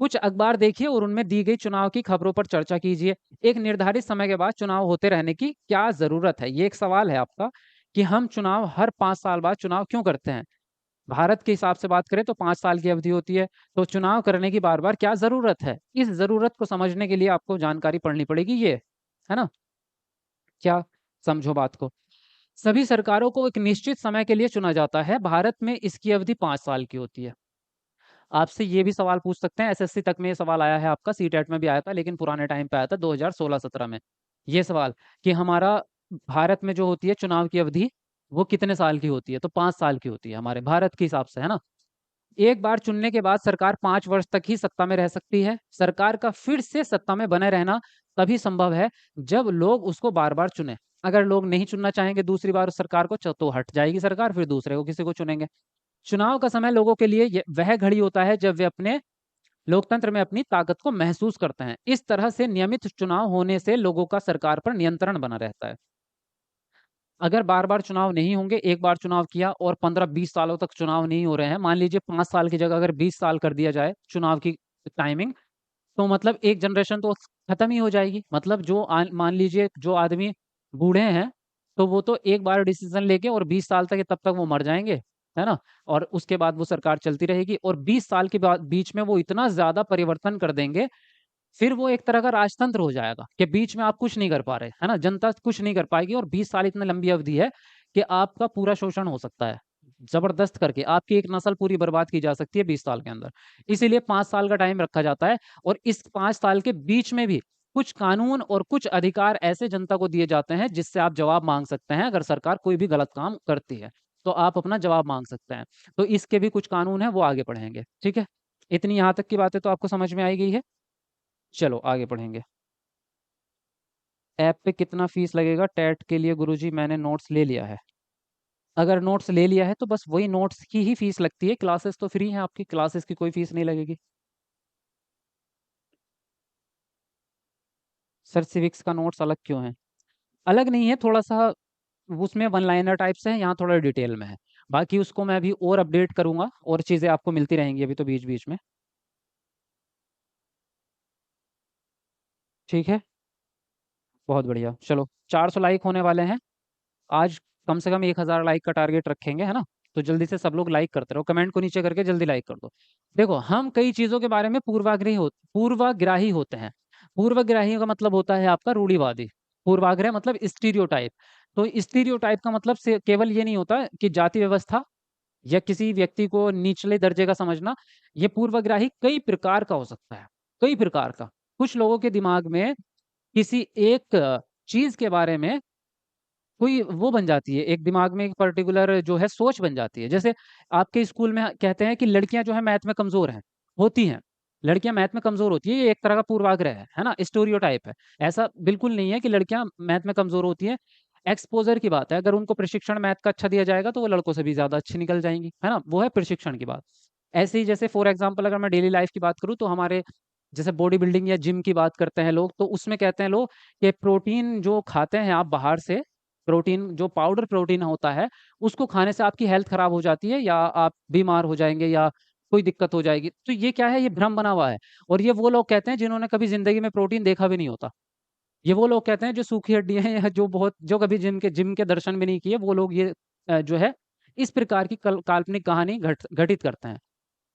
कुछ अखबार देखिए और उनमें दी गई चुनाव की खबरों पर चर्चा कीजिए। एक निर्धारित समय के बाद चुनाव होते रहने की क्या जरूरत है, ये एक सवाल है आपका कि हम चुनाव हर 5 साल बाद चुनाव क्यों करते हैं। भारत के हिसाब से बात करें तो 5 साल की अवधि होती है। तो चुनाव करने की बार बार क्या जरूरत है, इस जरूरत को समझने के लिए आपको जानकारी पढ़नी पड़ेगी, ये है ना? क्या? समझो बात को। सभी सरकारों को एक निश्चित समय के लिए चुना जाता है। भारत में इसकी अवधि 5 साल की होती है। आपसे ये भी सवाल पूछ सकते हैं, एसएससी तक में ये सवाल आया है आपका, सीटेट में भी आया था लेकिन पुराने टाइम पे आया था 2016-17 में। ये सवाल कि हमारा भारत में जो होती है चुनाव की अवधि, वो कितने साल की होती है? तो 5 साल की होती है हमारे भारत के हिसाब से, है ना? एक बार चुनने के बाद सरकार 5 वर्ष तक ही सत्ता में रह सकती है। सरकार का फिर से सत्ता में बने रहना तभी संभव है जब लोग उसको बार बार चुने। अगर लोग नहीं चुनना चाहेंगे दूसरी बार उस सरकार को, तो हट जाएगी सरकार, फिर दूसरे को किसी को चुनेंगे। चुनाव का समय लोगों के लिए वह घड़ी होता है जब वे अपने लोकतंत्र में अपनी ताकत को महसूस करते हैं। इस तरह से नियमित चुनाव होने से लोगों का सरकार पर नियंत्रण बना रहता है। अगर बार-बार चुनाव नहीं होंगे, एक बार चुनाव किया और 15-20 सालों तक चुनाव नहीं हो रहे हैं, मान लीजिए 5 साल की जगह अगर 20 साल कर दिया जाए चुनाव की टाइमिंग, तो मतलब एक जनरेशन तो खत्म ही हो जाएगी। मतलब मान लीजिए जो आदमी बूढ़े हैं, तो वो तो एक बार डिसीज़न लेके और 20 साल तक तब तक वो मर जाएँगे, है ना? और उसके बाद वो सरकार चलती रहेगी और 20 साल के बाद बीच में वो इतना ज़्यादा परिवर्तन कर देंगे, फिर वो एक तरह का राजतंत्र हो जाएगा कि बीच में आप कुछ नहीं कर पा रहे, है ना? जनता कुछ नहीं कर पाएगी और 20 साल इतनी लंबी अवधि है कि आपका पूरा शोषण हो सकता है। ज़बरदस्त करके आपकी एक नस्ल पूरी बर्बाद की जा सकती है 20 साल के अंदर। इसीलिए 5 साल का टाइम रखा जाता है और इस 5 साल के बीच में भी कुछ कानून और कुछ अधिकार ऐसे जनता को दिए जाते हैं जिससे आप जवाब माँग सकते हैं अगर सरकार कोई भी गलत काम करती है, तो आप अपना जवाब माँग सकते हैं। तो इसके भी कुछ कानून हैं वो आगे पढ़ेंगे, ठीक है? इतनी यहाँ तक की बातें तो आपको समझ में आई गई है? चलो आगे पढ़ेंगे। ऐप पे कितना फीस लगेगा टेट के लिए? गुरुजी मैंने नोट्स ले लिया है। अगर नोट्स ले लिया है तो बस वही नोट्स की ही फीस लगती है, क्लासेस तो फ्री हैं आपकी, क्लासेस की कोई फीस नहीं लगेगी। सर सिविक्स का नोट्स अलग क्यों है? अलग नहीं है, थोड़ा-सा उसमें वन लाइनर टाइप से है, यहाँ थोड़ा डिटेल में है। बाकी उसको मैं अभी और अपडेट करूँगा और चीज़ें आपको मिलती रहेंगी अभी तो बीच-बीच में। ठीक है? बहुत बढ़िया। चलो 400 लाइक होने वाले हैं। आज कम से कम 1000 लाइक का टारगेट रखेंगे, है ना? तो जल्दी से सब लोग लाइक करते रहो, कमेंट को नीचे करके जल्दी लाइक कर दो। देखो, हम कई चीज़ों के बारे में पूर्वाग्राही होते हैं। पूर्वग्राही का मतलब होता है आपका रूढ़िवादी। पूर्वाग्रह मतलब स्टीरियोटाइप। तो स्टीरियोटाइप का मतलब से केवल ये नहीं होता कि जाति व्यवस्था या किसी व्यक्ति को निचले दर्जे का समझना, ये पूर्वग्राही कई प्रकार का हो सकता है, कई प्रकार का। कुछ लोगों के दिमाग में किसी एक चीज़ के बारे में कोई वो बन जाती है, एक दिमाग में एक पर्टिकुलर जो है सोच बन जाती है। जैसे आपके स्कूल में कहते हैं कि लड़कियाँ जो हैं मैथ में कमज़ोर हैं, होती हैं। लड़कियाँ मैथ में कमज़ोर होती हैं, ये एक तरह का पूर्वाग्रह है ना? स्टीरियोटाइप है। ऐसा बिल्कुल नहीं है कि लड़कियाँ मैथ में कमज़ोर होती हैं, एक्सपोज़र की बात है। अगर उनको प्रशिक्षण मैथ का अच्छा दिया जाएगा, तो वो लड़कों से भी ज़्यादा अच्छी निकल जाएँगी, है ना? वो है प्रशिक्षण की बात। ऐसे ही जैसे फ़ॉर एग्ज़ाम्पल अगर मैं डेली लाइफ़ की बात करूँ, तो हमारे जैसे बॉडी बिल्डिंग या जिम की बात करते हैं लोग, तो उसमें कहते हैं लोग कि प्रोटीन जो खाते हैं आप बाहर से, प्रोटीन जो पाउडर प्रोटीन होता है, उसको खाने से आपकी हेल्थ खराब हो जाती है या आप बीमार हो जाएँगे या कोई दिक्कत हो जाएगी। तो ये क्या है? ये भ्रम बना हुआ है और ये वो लोग कहते हैं जिन्होंने कभी ज़िंदगी में प्रोटीन देखा भी नहीं होता। ये वो लोग कहते हैं जो सूखी हड्डियाँ हैं या जो कभी जिम के दर्शन भी नहीं किए, वो लोग ये जो है इस प्रकार की काल्पनिक कहानी घटित करते हैं।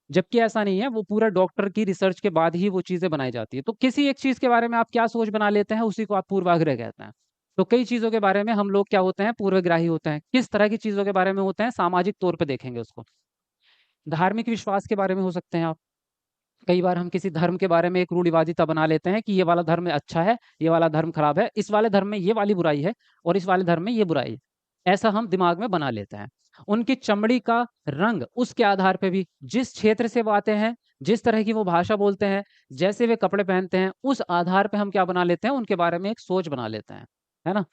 जबकि ऐसा नहीं है, वो पूरा डॉक्टर की रिसर्च के बाद ही वो चीज़ें बनाई जाती है। तो किसी एक चीज़ के बारे में आप क्या सोच बना लेते हैं, उसी को आप पूर्वाग्रह कहते हैं। तो कई चीज़ों के बारे में हम लोग क्या होते हैं, पूर्वग्राही होते हैं। किस तरह की चीज़ों के बारे में होते हैं, सामाजिक तौर पे देखेंगे उसको। धार्मिक विश्वास के बारे में हो सकते हैं आप। कई बार हम किसी धर्म के बारे में एक रूढ़िवादिता बना लेते हैं कि ये वाला धर्म अच्छा है, ये वाला धर्म खराब है, इस वाले धर्म में ये वाली बुराई है और इस वाले धर्म में ये बुराई है। ऐसा हम दिमाग में बना लेते हैं। उनकी चमड़ी का रंग उसके आधार पे भी जिस क्षेत्र से वो आते हैं, जिस तरह की वो भाषा बोलते हैं, जैसे वे कपड़े पहनते हैं, उस आधार पे हम क्या बना लेते हैं, उनके बारे में एक सोच बना लेते हैं। है ना?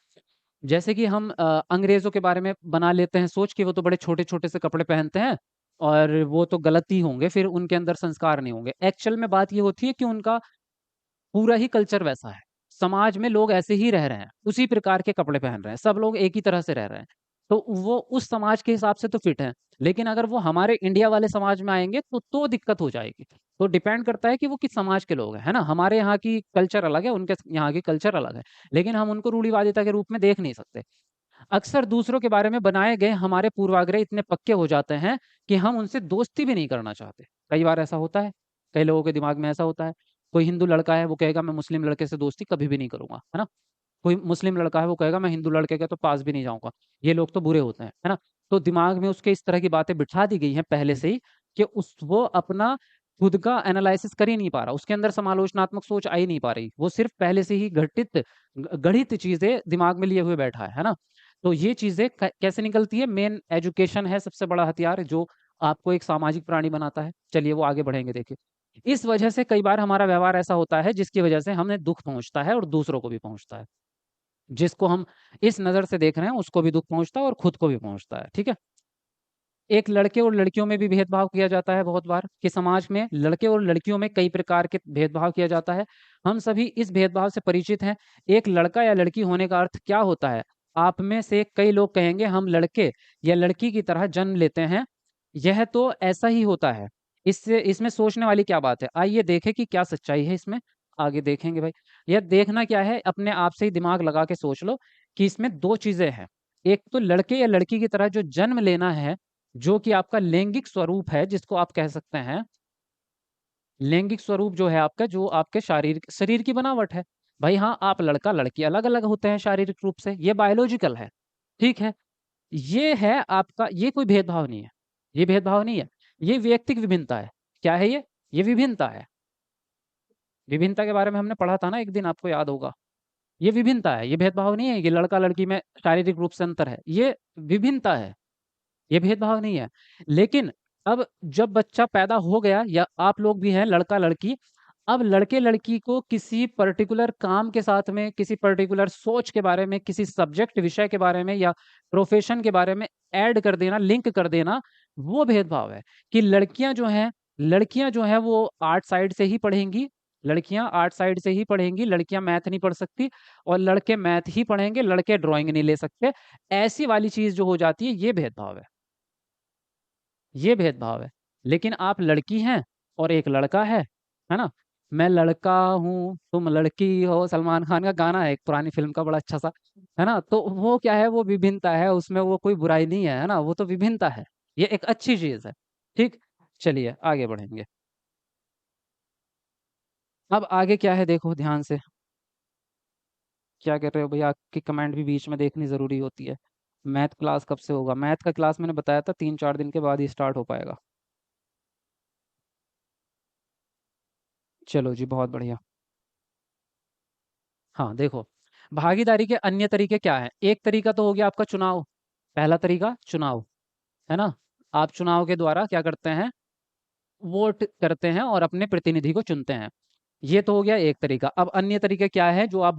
जैसे कि हम अंग्रेज़ों के बारे में बना लेते हैं सोच कि वो तो बड़े छोटे-छोटे से कपड़े पहनते हैं और वो तो गलत ही होंगे, फिर उनके अंदर संस्कार नहीं होंगे। एक्चुअल में बात ये होती है कि उनका पूरा ही कल्चर वैसा है। समाज में लोग ऐसे ही रह रहे हैं, उसी प्रकार के कपड़े पहन रहे हैं, सब लोग एक ही तरह से रह रहे हैं। तो वो उस समाज के हिसाब से तो फिट हैं, लेकिन अगर वो हमारे इंडिया वाले समाज में आएँगे तो दिक्कत हो जाएगी। तो डिपेंड करता है कि वो किस समाज के लोग हैं, है ना? हमारे यहाँ की कल्चर अलग है, उनके यहाँ की कल्चर अलग है, लेकिन हम उनको रूढ़िवादिता के रूप में देख नहीं सकते। अक्सर दूसरों के बारे में बनाए गए हमारे पूर्वाग्रह इतने पक्के हो जाते हैं कि हम उनसे दोस्ती भी नहीं करना चाहते। कई बार ऐसा होता है, कई लोगों के दिमाग में ऐसा होता है। कोई हिंदू लड़का है, वो कहेगा मैं मुस्लिम लड़के से दोस्ती कभी भी नहीं करूँगा, है ना? कोई मुस्लिम लड़का है, वो कहेगा मैं हिंदू लड़के के तो पास भी नहीं जाऊँगा। ये लोग तो बुरे होते हैं, है ना? तो दिमाग में उसके इस तरह की बातें बिठा दी गई हैं पहले से ही कि उस वो अपना खुद का एनालिसिस कर ही नहीं पा रहा, उसके अंदर समालोचनात्मक सोच आ ही नहीं पा रही, वो सिर्फ पहले से ही गढ़ित चीजें दिमाग में लिए हुए बैठा है ना। तो ये चीजें कैसे निकलती है? मेन एजुकेशन है सबसे बड़ा हथियार जो आपको एक सामाजिक प्राणी बनाता है। चलिए वो आगे बढ़ेंगे, देखिए इस वजह से कई बार हमारा व्यवहार ऐसा होता है जिसकी वजह से हमें दुख पहुंचता है और दूसरों को भी पहुंचता है। जिसको हम इस नज़र से देख रहे हैं उसको भी दुःख पहुँचता है और खुद को भी पहुँचता है, ठीक है? एक लड़के और लड़कियों में भी भेदभाव किया जाता है बहुत बार कि समाज में लड़के और लड़कियों में कई प्रकार के भेदभाव किया जाता है। हम सभी इस भेदभाव से परिचित हैं। एक लड़का या लड़की होने का अर्थ क्या होता है? आप में से कई लोग कहेंगे हम लड़के या लड़की की तरह जन्म लेते हैं। यह तो ऐसा ही होता है। इससे इसमें सोचने वाली क्या बात है? आइए देखें कि क्या सच्चाई है इसमें। आगे देखेंगे भाई। यह देखना क्या है, अपने आप से ही दिमाग लगा के सोच लो कि इसमें 2 चीज़ें हैं। एक तो लड़के या लड़की की तरह जो जन्म लेना है, जो कि आपका लैंगिक स्वरूप है, जिसको आप कह सकते हैं लैंगिक स्वरूप जो है आपका, जो आपके शारीरिक शरीर की बनावट है। भाई हाँ, आप लड़का-लड़की अलग-अलग होते हैं शारीरिक रूप से, ये बायोलॉजिकल है, ठीक है? ये है आपका, ये कोई भेदभाव नहीं है, ये भेदभाव नहीं है, ये व्यक्तिक विभिन्नता है। क्या है ये? ये विभिन्नता है। विभिन्नता के बारे में हमने पढ़ा था ना एक दिन, आपको याद होगा। ये विभिन्नता है, ये भेदभाव नहीं है कि लड़का-लड़की में शारीरिक रूप से अंतर है, ये विभिन्नता है। ये भेदभाव नहीं है। लेकिन अब जब बच्चा पैदा हो गया या आप लोग भी हैं लड़का-लड़की, अब लड़के-लड़की को किसी पर्टिकुलर काम के साथ में, किसी पर्टिकुलर सोच के बारे में, किसी सब्जेक्ट विषय के बारे में या प्रोफ़ेशन के बारे में ऐड कर देना, लिंक कर देना, वो भेदभाव है कि लड़कियाँ जो हैं वो आर्ट साइड से ही पढ़ेंगी, लड़कियाँ आर्ट साइड से ही पढ़ेंगी, लड़कियाँ मैथ नहीं पढ़ सकती और लड़के मैथ ही पढ़ेंगे, लड़के ड्राइंग नहीं ले सकते। ऐसी वाली चीज़ जो हो जाती है, ये भेदभाव है। ये भेदभाव है। लेकिन आप लड़की हैं और एक लड़का है ना? मैं लड़का हूँ, तुम लड़की हो, सलमान खान का गाना है एक पुरानी फ़िल्म का बड़ा अच्छा-सा, है ना? तो वो क्या है, वो विभिन्नता है, उसमें वो कोई बुराई नहीं है ना? वो तो विभिन्नता है। ये एक अच्छी चीज़ है, ठीक? चलिए आगे बढ़ेंगे। अब आगे क्या है देखो ध्यान से, क्या कर रहे हो भैया? आपकी कमेंट भी बीच में देखनी ज़रूरी होती है। मैथ क्लास कब से होगा? मैथ का क्लास मैंने बताया था 3-4 दिन के बाद ही स्टार्ट हो पाएगा। चलो जी, बहुत बढ़िया। हाँ, देखो, भागीदारी के अन्य तरीके क्या हैं? एक तरीका तो हो गया आपका चुनाव, पहला तरीका चुनाव, है ना? आप चुनाव के द्वारा क्या करते हैं, वोट करते हैं और अपने प्रतिनिधि को चुनते हैं। ये तो हो गया एक तरीका। अब अन्य तरीके क्या है जो आप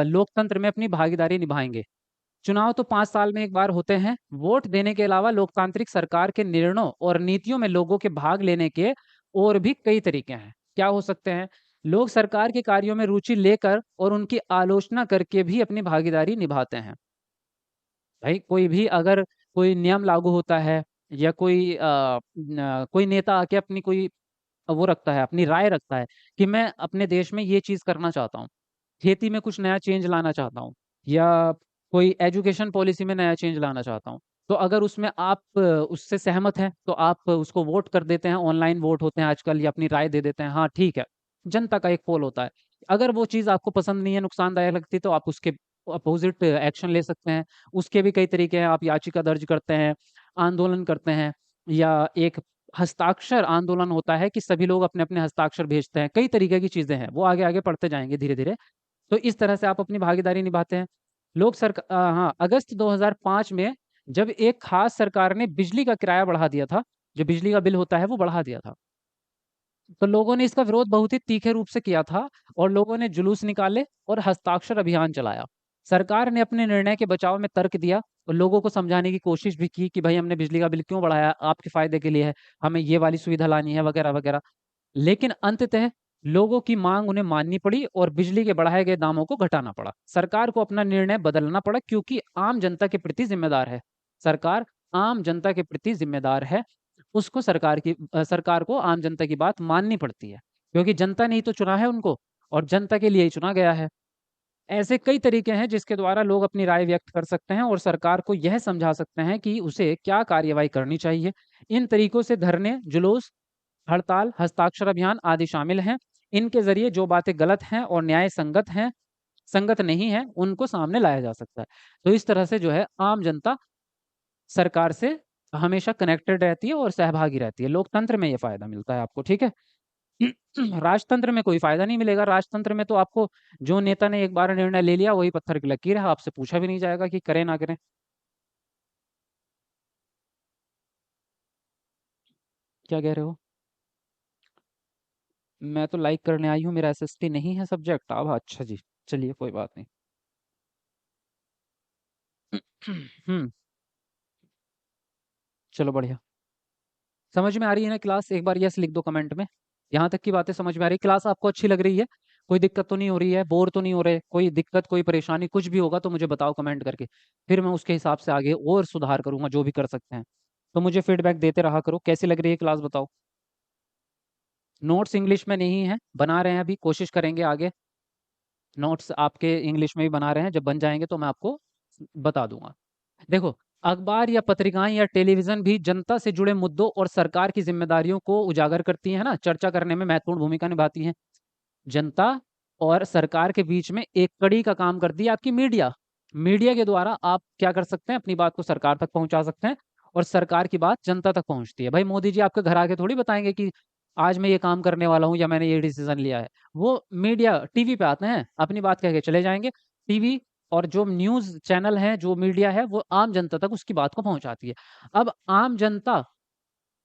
लोकतंत्र में अपनी भागीदारी निभाएँगे? चुनाव तो 5 साल में 1 बार होते हैं। वोट देने के अलावा लोकतांत्रिक सरकार के निर्णयों और नीतियों में लोगों के भाग लेने के और भी कई तरीके हैं। क्या हो सकते हैं? लोग सरकार के कार्यों में रुचि लेकर और उनकी आलोचना करके भी अपनी भागीदारी निभाते हैं। भाई कोई भी अगर कोई नियम लागू होता है या कोई नेता आके अपनी कोई वो रखता है, अपनी राय रखता है कि मैं अपने देश में ये चीज़ करना चाहता हूँ। खेती में कुछ नया चेंज लाना चाहता हूँ या कोई एजुकेशन पॉलिसी में नया चेंज लाना चाहता हूँ। तो अगर उसमें आप उससे सहमत हैं, तो आप उसको वोट कर देते हैं, ऑनलाइन वोट होते हैं आजकल या अपनी राय दे देते हैं, हाँ, ठीक है। जनता का एक पोल होता है। अगर वो चीज़ आपको पसंद नहीं है, नुकसानदायक लगती है, तो आप उसके अपोज़िट एक्शन ले सकते हैं। उसके भी कई तरीके हैं, आप याचिका दर्ज करते हैं, आंदोलन करते हैं या एक हस्ताक्षर आंदोलन होता है कि सभी लोग अपने-अपने हस्ताक्षर भेजते हैं। कई तरीके की चीज़ें हैं, वो आगे-आगे पढ़ते जाएँगे धीरे-धीरे। तो इस तरह से आप अपनी भागीदारी निभाते हैं। हाँ, अगस्त 2005 में जब एक खास सरकार ने बिजली का किराया बढ़ा दिया था, जो बिजली का बिल होता है वो बढ़ा दिया था। तो लोगों ने इसका विरोध बहुत ही तीखे रूप से किया था और लोगों ने जुलूस निकाले और हस्ताक्षर अभियान चलाया। सरकार ने अपने निर्णय के बचाव में तर्क दिया और लोगों को समझाने की कोशिश भी की कि भाई हमने बिजली का बिल क्यों बढ़ाया, आपके फ़ायदे के लिए है, हमें ये वाली सुविधा लानी है वगैरह-वगैरह। लेकिन अंततः लोगों की मांग उन्हें माननी पड़ी और बिजली के बढ़ाए गए दामों को घटाना पड़ा। सरकार को अपना निर्णय बदलना पड़ा क्योंकि आम जनता के प्रति ज़िम्मेदार है। सरकार आम जनता के प्रति ज़िम्मेदार है। उसको सरकार को आम जनता की बात माननी पड़ती है क्योंकि जनता ने ही तो चुना है उनको और जनता के लिए ही चुना गया है। ऐसे कई तरीके हैं जिसके द्वारा लोग अपनी राय व्यक्त कर सकते हैं और सरकार को यह समझा सकते हैं कि उसे क्या कार्यवाही करनी चाहिए। इन तरीकों से धरने, जुलूस, हड़ताल, हस्ताक्षर अभियान आदि शामिल हैं। इनके ज़रिए जो बातें गलत हैं और न्याय संगत नहीं हैं, उनको सामने लाया जा सकता है। तो इस तरह से जो है आम जनता सरकार से हमेशा कनेक्टेड रहती है और सहभागी रहती है। लोकतंत्र में ये फ़ायदा मिलता है आपको, ठीक है? राजतंत्र में कोई फायदा नहीं मिलेगा। राजतंत्र में तो आपको जो नेता ने एक बार निर्णय ले लिया वही पत्थर की लकीर है, आपसे पूछा भी नहीं जाएगा कि करें ना करें। क्या कह रहे हो? मैं तो लाइक करने आई हूँ, मेरा एसएसटी नहीं है सब्जेक्ट। अब अच्छा जी, चलिए कोई बात नहीं। हम्म। चलो बढ़िया। समझ में आ रही है ना क्लास? एक बार यस लिख दो कमेंट में। यहाँ तक की बातें समझ में आ रही है? क्लास आपको अच्छी लग रही है? कोई दिक्कत तो नहीं हो रही है? बोर तो नहीं हो रहे? कोई दिक्कत, कोई परेशानी कुछ भी होगा तो मुझे बताओ कमेंट करके, फिर मैं उसके हिसाब से आगे और सुधार करूंगा जो भी कर सकते हैं। तो मुझे फीडबैक देते रहा करो। कैसी लग रही है क्लास बताओ? नोट्स इंग्लिश में नहीं है, बना रहे हैं अभी, कोशिश करेंगे आगे नोट्स आपके इंग्लिश में भी बना रहे हैं। जब बन जाएंगे तो मैं आपको बता दूंगा। देखो, अखबार या पत्रिकाएं या टेलीविजन भी जनता से जुड़े मुद्दों और सरकार की जिम्मेदारियों को उजागर करती हैं ना, चर्चा करने में महत्वपूर्ण भूमिका निभाती हैं। जनता और सरकार के बीच में एक कड़ी का काम करती है आपकी मीडिया। मीडिया के द्वारा आप क्या कर सकते हैं, अपनी बात को सरकार तक पहुंचा सकते हैं, और सरकार की बात जनता तक पहुंचती है। भाई मोदी जी आपके घर आके थोड़ी बताएंगे कि आज मैं ये काम करने वाला हूँ या मैंने ये डिसीजन लिया है। वो मीडिया टीवी पे आते हैं, अपनी बात कह के चले जाएंगे। टीवी और जो न्यूज चैनल है, जो मीडिया है, वो आम जनता तक उसकी बात को पहुंचाती है। अब आम जनता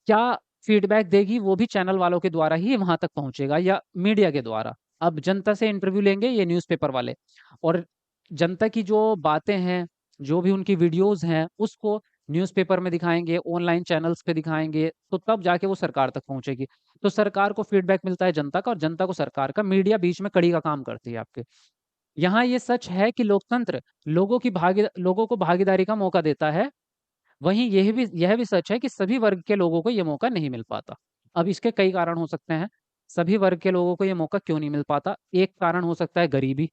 क्या फीडबैक देगी, वो भी चैनल वालों के द्वारा ही वहां तक पहुंचेगा या मीडिया के द्वारा। अब जनता से इंटरव्यू लेंगे ये न्यूज़पेपर वाले, और जनता की जो बातें हैं, जो भी उनकी वीडियोस हैं, उसको न्यूज़पेपर में दिखाएंगे, ऑनलाइन चैनल्स पे दिखाएंगे, तो तब जाके वो सरकार तक पहुंचेगी। तो सरकार को फीडबैक मिलता है जनता का, और जनता को सरकार का। मीडिया बीच में कड़ी का काम करती है आपके। यहाँ ये सच है कि लोकतंत्र लोगों को भागीदारी का मौका देता है। वहीं यह भी सच है कि सभी वर्ग के लोगों को ये मौका नहीं मिल पाता। अब इसके कई कारण हो सकते हैं। सभी वर्ग के लोगों को ये मौका क्यों नहीं मिल पाता? एक कारण हो सकता है गरीबी,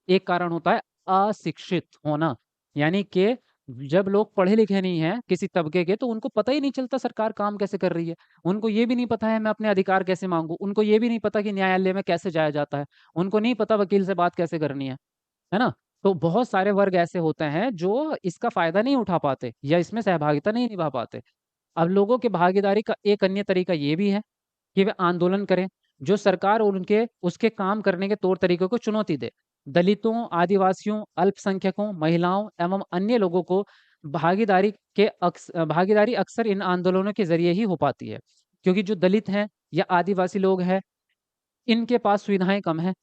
एक कारण होता है अशिक्षित होना। यानी कि जब लोग पढ़े लिखे नहीं हैं किसी तबके के, तो उनको पता ही नहीं चलता सरकार काम कैसे कर रही है। उनको ये भी नहीं पता है मैं अपने अधिकार कैसे मांगू, उनको ये भी नहीं पता कि न्यायालय में कैसे जाया जाता है, उनको नहीं पता वकील से बात कैसे करनी है ना? तो बहुत सारे वर्ग ऐसे होते हैं जो इसका फायदा नहीं उठा पाते या इसमें सहभागिता नहीं निभा पाते। अब लोगों की भागीदारी का एक अन्य तरीका ये भी है कि वे आंदोलन करें, जो सरकार और उनके उसके काम करने के तौर तरीकों को चुनौती दे। दलितों, आदिवासियों, अल्पसंख्यकों, महिलाओं एवं अन्य लोगों को भागीदारी अक्सर इन आंदोलनों के जरिए ही हो पाती है, क्योंकि जो दलित हैं या आदिवासी लोग हैं, इनके पास सुविधाएं कम हैं।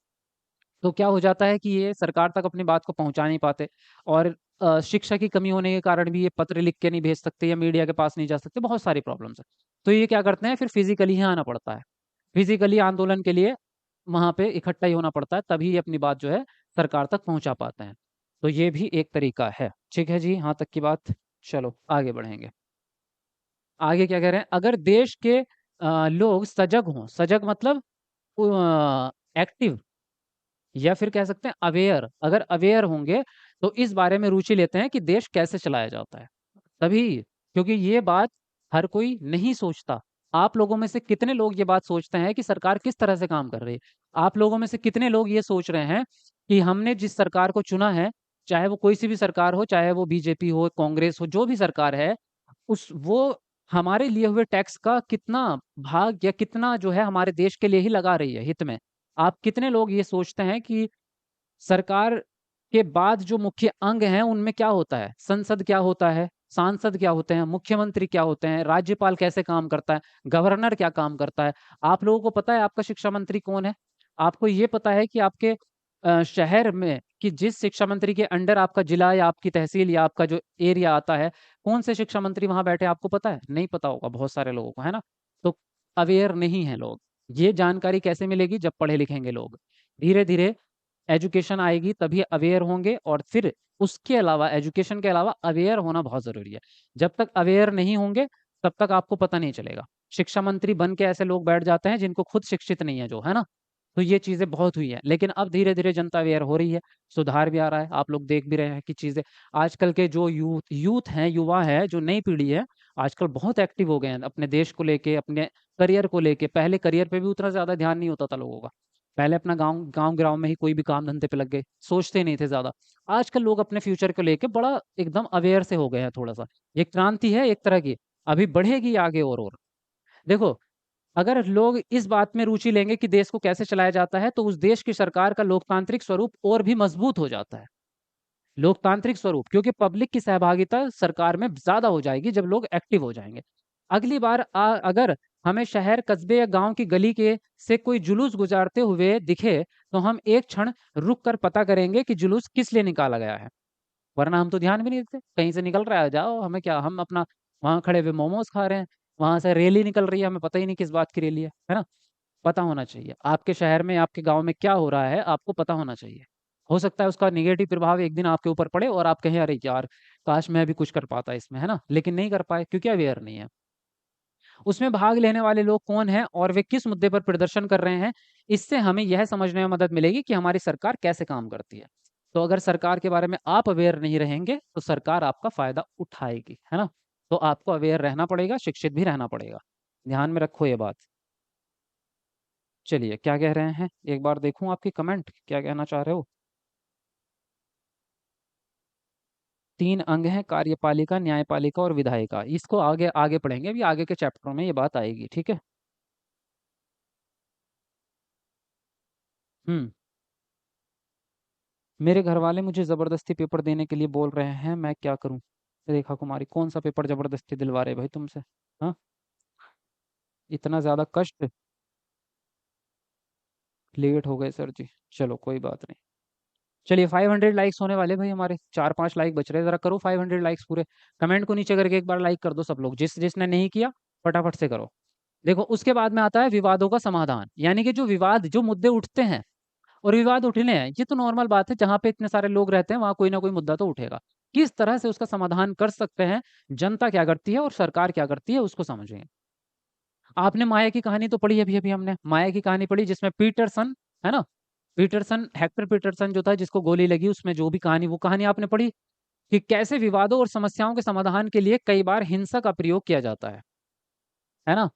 तो क्या हो जाता है कि ये सरकार तक अपनी बात को पहुंचा नहीं पाते, और शिक्षा की कमी होने के कारण भी ये पत्र लिख के नहीं भेज सकते या मीडिया के पास नहीं जा सकते। बहुत सारी प्रॉब्लम्स है। तो ये क्या करते हैं, फिर फिजिकली ही आना पड़ता है। फिजिकली आंदोलन के लिए वहां पे इकट्ठा ही होना पड़ता है, तभी ये अपनी बात जो है सरकार तक पहुंचा पाते हैं। तो ये भी एक तरीका है। ठीक है जी, यहाँ तक की बात। चलो आगे बढ़ेंगे। आगे क्या कह रहे हैं? अगर देश के लोग सजग हों, सजग मतलब एक्टिव, या फिर कह सकते हैं अवेयर, अगर अवेयर होंगे तो इस बारे में रुचि लेते हैं कि देश कैसे चलाया जाता है, तभी। क्योंकि ये बात हर कोई नहीं सोचता। आप लोगों में से कितने लोग ये बात सोचते हैं कि सरकार किस तरह से काम कर रही है? आप लोगों में से कितने लोग ये सोच रहे हैं कि हमने जिस सरकार को चुना है, चाहे वो कोई सी भी सरकार हो, चाहे वो बीजेपी हो, कांग्रेस हो, जो भी सरकार है, उस वो हमारे लिए हुए टैक्स का कितना भाग या कितना जो है हमारे देश के लिए ही लगा रही है हित में? आप कितने लोग ये सोचते हैं कि सरकार के बाद जो मुख्य अंग हैं उनमें क्या होता है? संसद क्या होता है? सांसद क्या होते हैं? मुख्यमंत्री क्या होते हैं? राज्यपाल कैसे काम करता है? गवर्नर क्या काम करता है? आप लोगों को पता है आपका शिक्षा मंत्री कौन है? आपको ये पता है कि आपके शहर में कि जिस शिक्षा मंत्री के अंडर आपका जिला या आपकी तहसील या आपका जो एरिया आता है, कौन से शिक्षा मंत्री वहां बैठे हैं, आपको पता है? नहीं पता होगा बहुत सारे लोगों को, है ना? तो अवेयर नहीं है लोग। ये जानकारी कैसे मिलेगी? जब पढ़े लिखेंगे लोग। धीरे धीरे एजुकेशन आएगी तभी अवेयर होंगे, और फिर उसके अलावा, एजुकेशन के अलावा अवेयर होना बहुत ज़रूरी है। जब तक अवेयर नहीं होंगे तब तक आपको पता नहीं चलेगा। शिक्षा मंत्री बन के ऐसे लोग बैठ जाते हैं जिनको खुद शिक्षित नहीं है जो, है ना? तो ये चीज़ें बहुत हुई हैं, लेकिन अब धीरे धीरे जनता अवेयर हो रही है, सुधार भी आ रहा है। आप लोग देख भी रहे हैं कि चीज़ें आजकल के जो यूथ यूथ हैं, युवा है, जो नई पीढ़ी है, आजकल बहुत एक्टिव हो गए हैं अपने देश को लेके, अपने करियर को लेके। पहले करियर पे भी उतना ज़्यादा ध्यान नहीं होता था लोगों का। पहले अपना गाँव में ही कोई भी काम धंधे पे लग गए, सोचते नहीं थे ज़्यादा। आजकल लोग अपने फ्यूचर को लेके बड़ा एकदम अवेयर से हो गए हैं थोड़ा-सा। ये क्रांति है एक तरह की, अभी बढ़ेगी आगे और। देखो, अगर लोग इस बात में रुचि लेंगे कि देश को कैसे चलाया जाता है, तो उस देश की सरकार का लोकतांत्रिक स्वरूप और भी मजबूत हो जाता है। लोकतांत्रिक स्वरूप, क्योंकि पब्लिक की सहभागिता सरकार में ज़्यादा हो जाएगी जब लोग एक्टिव हो जाएँगे। अगली बार अगर हमें शहर, कस्बे या गाँव की गली के से कोई जुलूस गुज़ारते हुए दिखे, तो हम एक क्षण रुक कर पता करेंगे कि जुलूस किस लिए निकाला गया है। वरना हम तो ध्यान भी नहीं देते, कहीं से निकल रहा है, जाओ, हमें क्या, हम अपना वहाँ खड़े हुए मोमोज़ खा रहे हैं, वहाँ से रैली निकल रही है, हमें पता ही नहीं किस बात की रैली है ना? पता होना चाहिए। आपके शहर में, आपके गाँव में क्या हो रहा है, आपको पता होना चाहिए। हो सकता है उसका नेगेटिव प्रभाव एक दिन आपके ऊपर पड़े और आप कहें, "अरे यार! काश मैं भी कुछ कर पाता इसमें।" है ना? लेकिन नहीं कर पाए क्योंकि अवेयर नहीं है। उसमें भाग लेने वाले लोग कौन हैं और वे किस मुद्दे पर प्रदर्शन कर रहे हैं, इससे हमें यह समझने में मदद मिलेगी कि हमारी सरकार कैसे काम करती है। तो अगर सरकार के बारे में आप अवेयर नहीं रहेंगे, तो सरकार आपका फ़ायदा उठाएगी, है ना? तो आपको अवेयर रहना पड़ेगा, शिक्षित भी रहना पड़ेगा। ध्यान में रखो ये बात। चलिए, क्या कह रहे हैं? एक बार देखूँ आपकी कमेंट, क्या कहना चाह रहे हो? 3 अंग हैं, कार्यपालिका, न्यायपालिका और विधायिका। इसको आगे आगे पढ़ेंगे, अभी आगे के चैप्टरों में ये बात आएगी, ठीक है? हुँ। मेरे घरवाले मुझे ज़बरदस्ती पेपर देने के लिए बोल रहे हैं, मैं क्या करूँ? रेखा कुमारी, कौन-सा पेपर ज़बरदस्ती दिलवा रहे भाई तुमसे? हाँ? इतना ज़्यादा कष्ट? लेट हो गए सर जी। चलो कोई बात नहीं। चलिए 500 लाइक्स होने वाले भाई हमारे, 4-5 लाइक बच रहे हैं, ज़रा करो 500 लाइक्स पूरे। कमेंट को नीचे करके एक बार लाइक कर दो सब लोग, जिसने नहीं किया फटाफट से करो। देखो उसके बाद में आता है विवादों का समाधान, यानी कि जो विवाद, जो मुद्दे उठते हैं और विवाद उठने हैं, ये तो नॉर्मल बात है, जहाँ पे इतने सारे लोग रहते हैं वहाँ कोई ना कोई मुद्दा तो उठेगा। किस तरह से उसका समाधान कर सकते हैं, जनता क्या करती है और सरकार क्या करती है, उसको समझिए। आपने माया की कहानी तो पढ़ी अभी-अभी हमने, माया की कहानी पढ़ी जिसमें पीटरसन, है ना? पीटरसन, हेक्टर पीटरसन जो था जिसको गोली लगी, उसमें जो भी कहानी, वो कहानी आपने पढ़ी कि कैसे विवादों और समस्याओं के समाधान के लिए कई बार हिंसा का प्रयोग किया जाता है ना?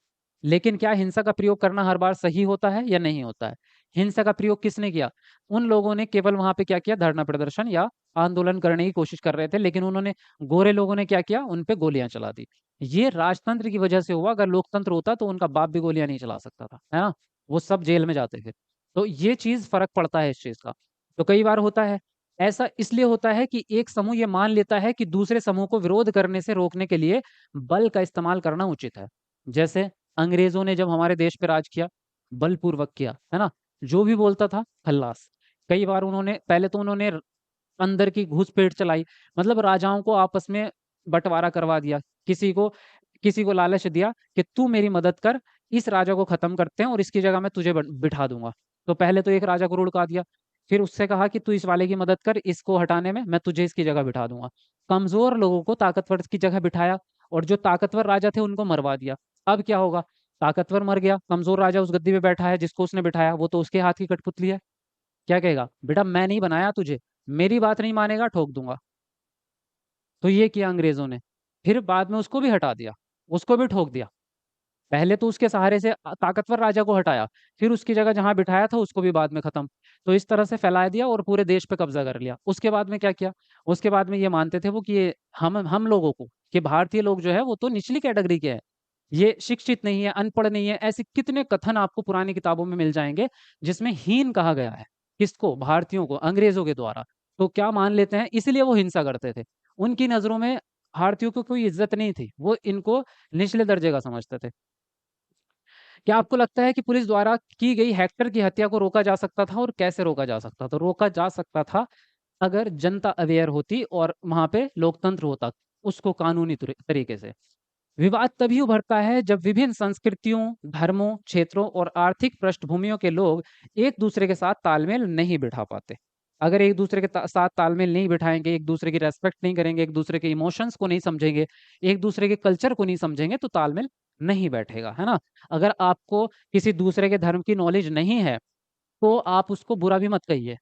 लेकिन क्या हिंसा का प्रयोग करना हर बार सही होता है या नहीं होता है? हिंसा का प्रयोग किसने किया? उन लोगों ने केवल वहाँ पे क्या किया, धरना प्रदर्शन या आंदोलन करने की कोशिश कर रहे थे, लेकिन उन्होंने, गोरे लोगों ने क्या किया, उन पे गोलियाँ चला दी। ये राजतंत्र की वजह से हुआ, अगर लोकतंत्र होता तो उनका बाप भी गोलियाँ नहीं चला सकता था, है ना? वो सब जेल में जाते थे। तो ये चीज़ फ़र्क पड़ता है इस चीज़ का। तो कई बार होता है, ऐसा इसलिए होता है कि एक समूह ये मान लेता है कि दूसरे समूह को विरोध करने से रोकने के लिए बल का इस्तेमाल करना उचित है। जैसे अंग्रेज़ों ने जब हमारे देश पे राज किया, बलपूर्वक किया, है ना? जो भी बोलता था खल्लास। कई बार उन्होंने, पहले तो उन्होंने अंदर की घुसपैठ चलाई, मतलब राजाओं को आपस में बँटवारा करवा दिया। किसी को किसी को लालच दिया कि तू मेरी मदद कर, इस राजा को खत्म करते हैं और इसकी जगह मैं तुझे बिठा दूँगा। तो पहले तो एक राजा को रुड़का दिया, फिर उससे कहा कि तू इस वाले की मदद कर, इसको हटाने में, मैं तुझे इसकी जगह बिठा दूँगा। कमज़ोर लोगों को ताकतवर की जगह बिठाया और जो ताकतवर राजा थे उनको मरवा दिया। अब क्या होगा? ताकतवर मर गया, कमज़ोर राजा उस गद्दी पे बैठा है, जिसको उसने बिठाया वो तो उसके हाथ की कठपुतली है। क्या कहेगा? बेटा मैं नहीं बनाया तुझे, मेरी बात नहीं मानेगा, ठोक दूँगा। तो ये किया अंग्रेज़ों ने। फिर बाद में उसको भी हटा दिया, उसको भी ठोक दिया। पहले तो उसके सहारे से ताकतवर राजा को हटाया, फिर उसकी जगह जहाँ बिठाया था उसको भी बाद में खत्म। तो इस तरह से फैला दिया और पूरे देश पे कब्ज़ा कर लिया। उसके बाद में क्या किया? उसके बाद में ये मानते थे वो कि ये हम लोगों को, कि भारतीय लोग जो है वो तो निचली कैटेगरी के हैं। ये शिक्षित नहीं है, अनपढ़ नहीं है, ऐसे कितने कथन आपको पुरानी किताबों में मिल जाएँगे, जिसमें हीन कहा गया है। किसको? भारतीयों को, अंग्रेज़ों के द्वारा। तो क्या मान लेते हैं, इसलिए वो हिंसा करते थे। उनकी नज़रों में भारतीयों को कोई इज़्ज़त नहीं थी, वो इनको निचले दर्जे का समझते थे। क्या आपको लगता है कि पुलिस द्वारा की गई हेक्टर की हत्या को रोका जा सकता था और कैसे रोका जा सकता था? रोका जा सकता था अगर जनता अवेयर होती और वहाँ पे लोकतंत्र होता, उसको कानूनी तरीके से। विवाद तभी उभरता है जब विभिन्न संस्कृतियों, धर्मों, क्षेत्रों और आर्थिक पृष्ठभूमियों के लोग एक दूसरे के साथ तालमेल नहीं बिठा पाते। अगर एक दूसरे के साथ तालमेल नहीं बिठाएंगे, एक दूसरे की रेस्पेक्ट नहीं करेंगे, एक दूसरे के इमोशंस को नहीं समझेंगे, एक दूसरे के कल्चर को नहीं समझेंगे, तो तालमेल नहीं बैठेगा, है ना? अगर आपको किसी दूसरे के धर्म की नॉलेज नहीं है, तो आप उसको बुरा भी मत कहिए।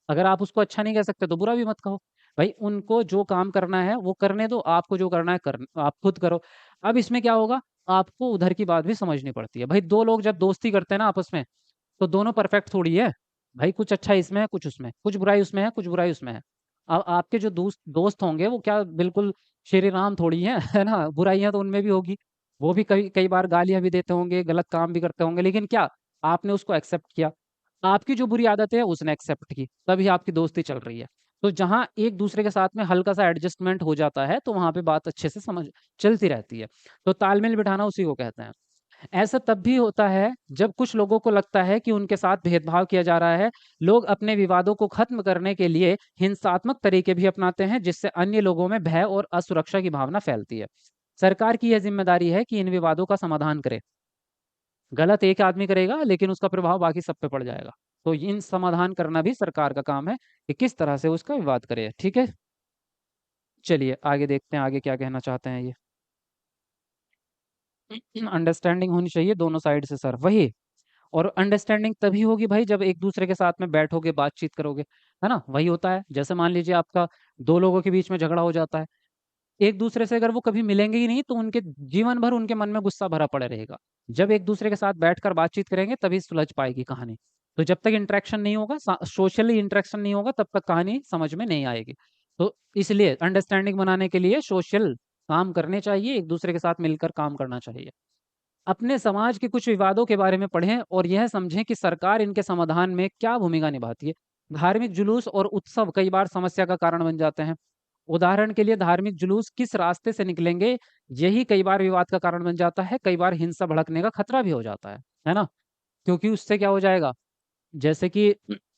अगर आप उसको अच्छा नहीं कह सकते तो बुरा भी मत कहो। भाई उनको जो काम करना है वो करने दो, आपको जो करना है आप खुद करो। अब इसमें क्या होगा, आपको उधर की बात भी समझनी पड़ती है। भाई 2 लोग जब दोस्ती करते हैं ना आपस में, तो दोनों परफेक्ट थोड़ी है। भाई कुछ अच्छा इसमें है, कुछ उसमें, कुछ बुराई उसमें है, कुछ बुराई उसमें है। अब आपके जो दोस्त दोस्त होंगे वो क्या बिल्कुल श्री राम थोड़ी हैं, है ना? बुराइयाँ तो उनमें भी होगी। वो भी कई कई बार गालियाँ भी देते होंगे, गलत काम भी करते होंगे, लेकिन क्या आपने उसको एक्सेप्ट किया? आपकी जो बुरी आदत है उसने एक्सेप्ट की, तभी आपकी दोस्ती चल रही है। तो जहाँ एक-दूसरे के साथ में हल्का-सा एडजस्टमेंट हो जाता है, तो वहाँ पे बात अच्छे से समझ चलती रहती है। तो तालमेल बिठाना उसी को कहते हैं। ऐसा तब भी होता है जब कुछ लोगों को लगता है कि उनके साथ भेदभाव किया जा रहा है। लोग अपने विवादों को खत्म करने के लिए हिंसात्मक तरीके भी अपनाते हैं, जिससे अन्य लोगों में भय और असुरक्षा की भावना फैलती है। सरकार की यह ज़िम्मेदारी है कि इन विवादों का समाधान करे। गलत एक आदमी करेगा, लेकिन उसका प्रभाव बाकी सब पे पड़ जाएगा। तो इन समाधान करना भी सरकार का काम है कि किस तरह से उसका विवाद करे, ठीक है? चलिए आगे देखते हैं, आगे क्या कहना चाहते हैं ये। अंडरस्टैंडिंग होनी चाहिए दोनों साइड से सर, वही। और अंडरस्टैंडिंग तभी होगी भाई जब एक-दूसरे के साथ में बैठोगे, बातचीत करोगे, है ना? वही होता है। जैसे मान लीजिए आपका 2 लोगों के बीच में झगड़ा हो जाता है। एक-दूसरे से अगर वो कभी मिलेंगे ही नहीं तो उनके जीवन भर उनके मन में गुस्सा भरा पड़ा रहेगा। जब एक-दूसरे के साथ बैठकर बातचीत करेंगे तभी सुलझ पाएगी कहानी। तो जब तक इंटरेक्शन नहीं होगा सोशली इंटरेक्शन नहीं होगा तब तक कहानी समझ में नहीं आएगी। तो इसलिए अंडरस्टैंडिंग बनाने के लिए सोशल काम करने चाहिए, एक-दूसरे के साथ मिलकर काम करना चाहिए। अपने समाज के कुछ विवादों के बारे में पढ़ें और यह समझें कि सरकार इनके समाधान में क्या भूमिका निभाती है। धार्मिक जुलूस और उत्सव कई बार समस्या का कारण बन जाते हैं। उदाहरण के लिए धार्मिक जुलूस किस रास्ते से निकलेंगे, यही कई बार विवाद का कारण बन जाता है। कई बार हिंसा भड़कने का खतरा भी हो जाता है ना? क्योंकि उससे क्या हो जाएगा, जैसे कि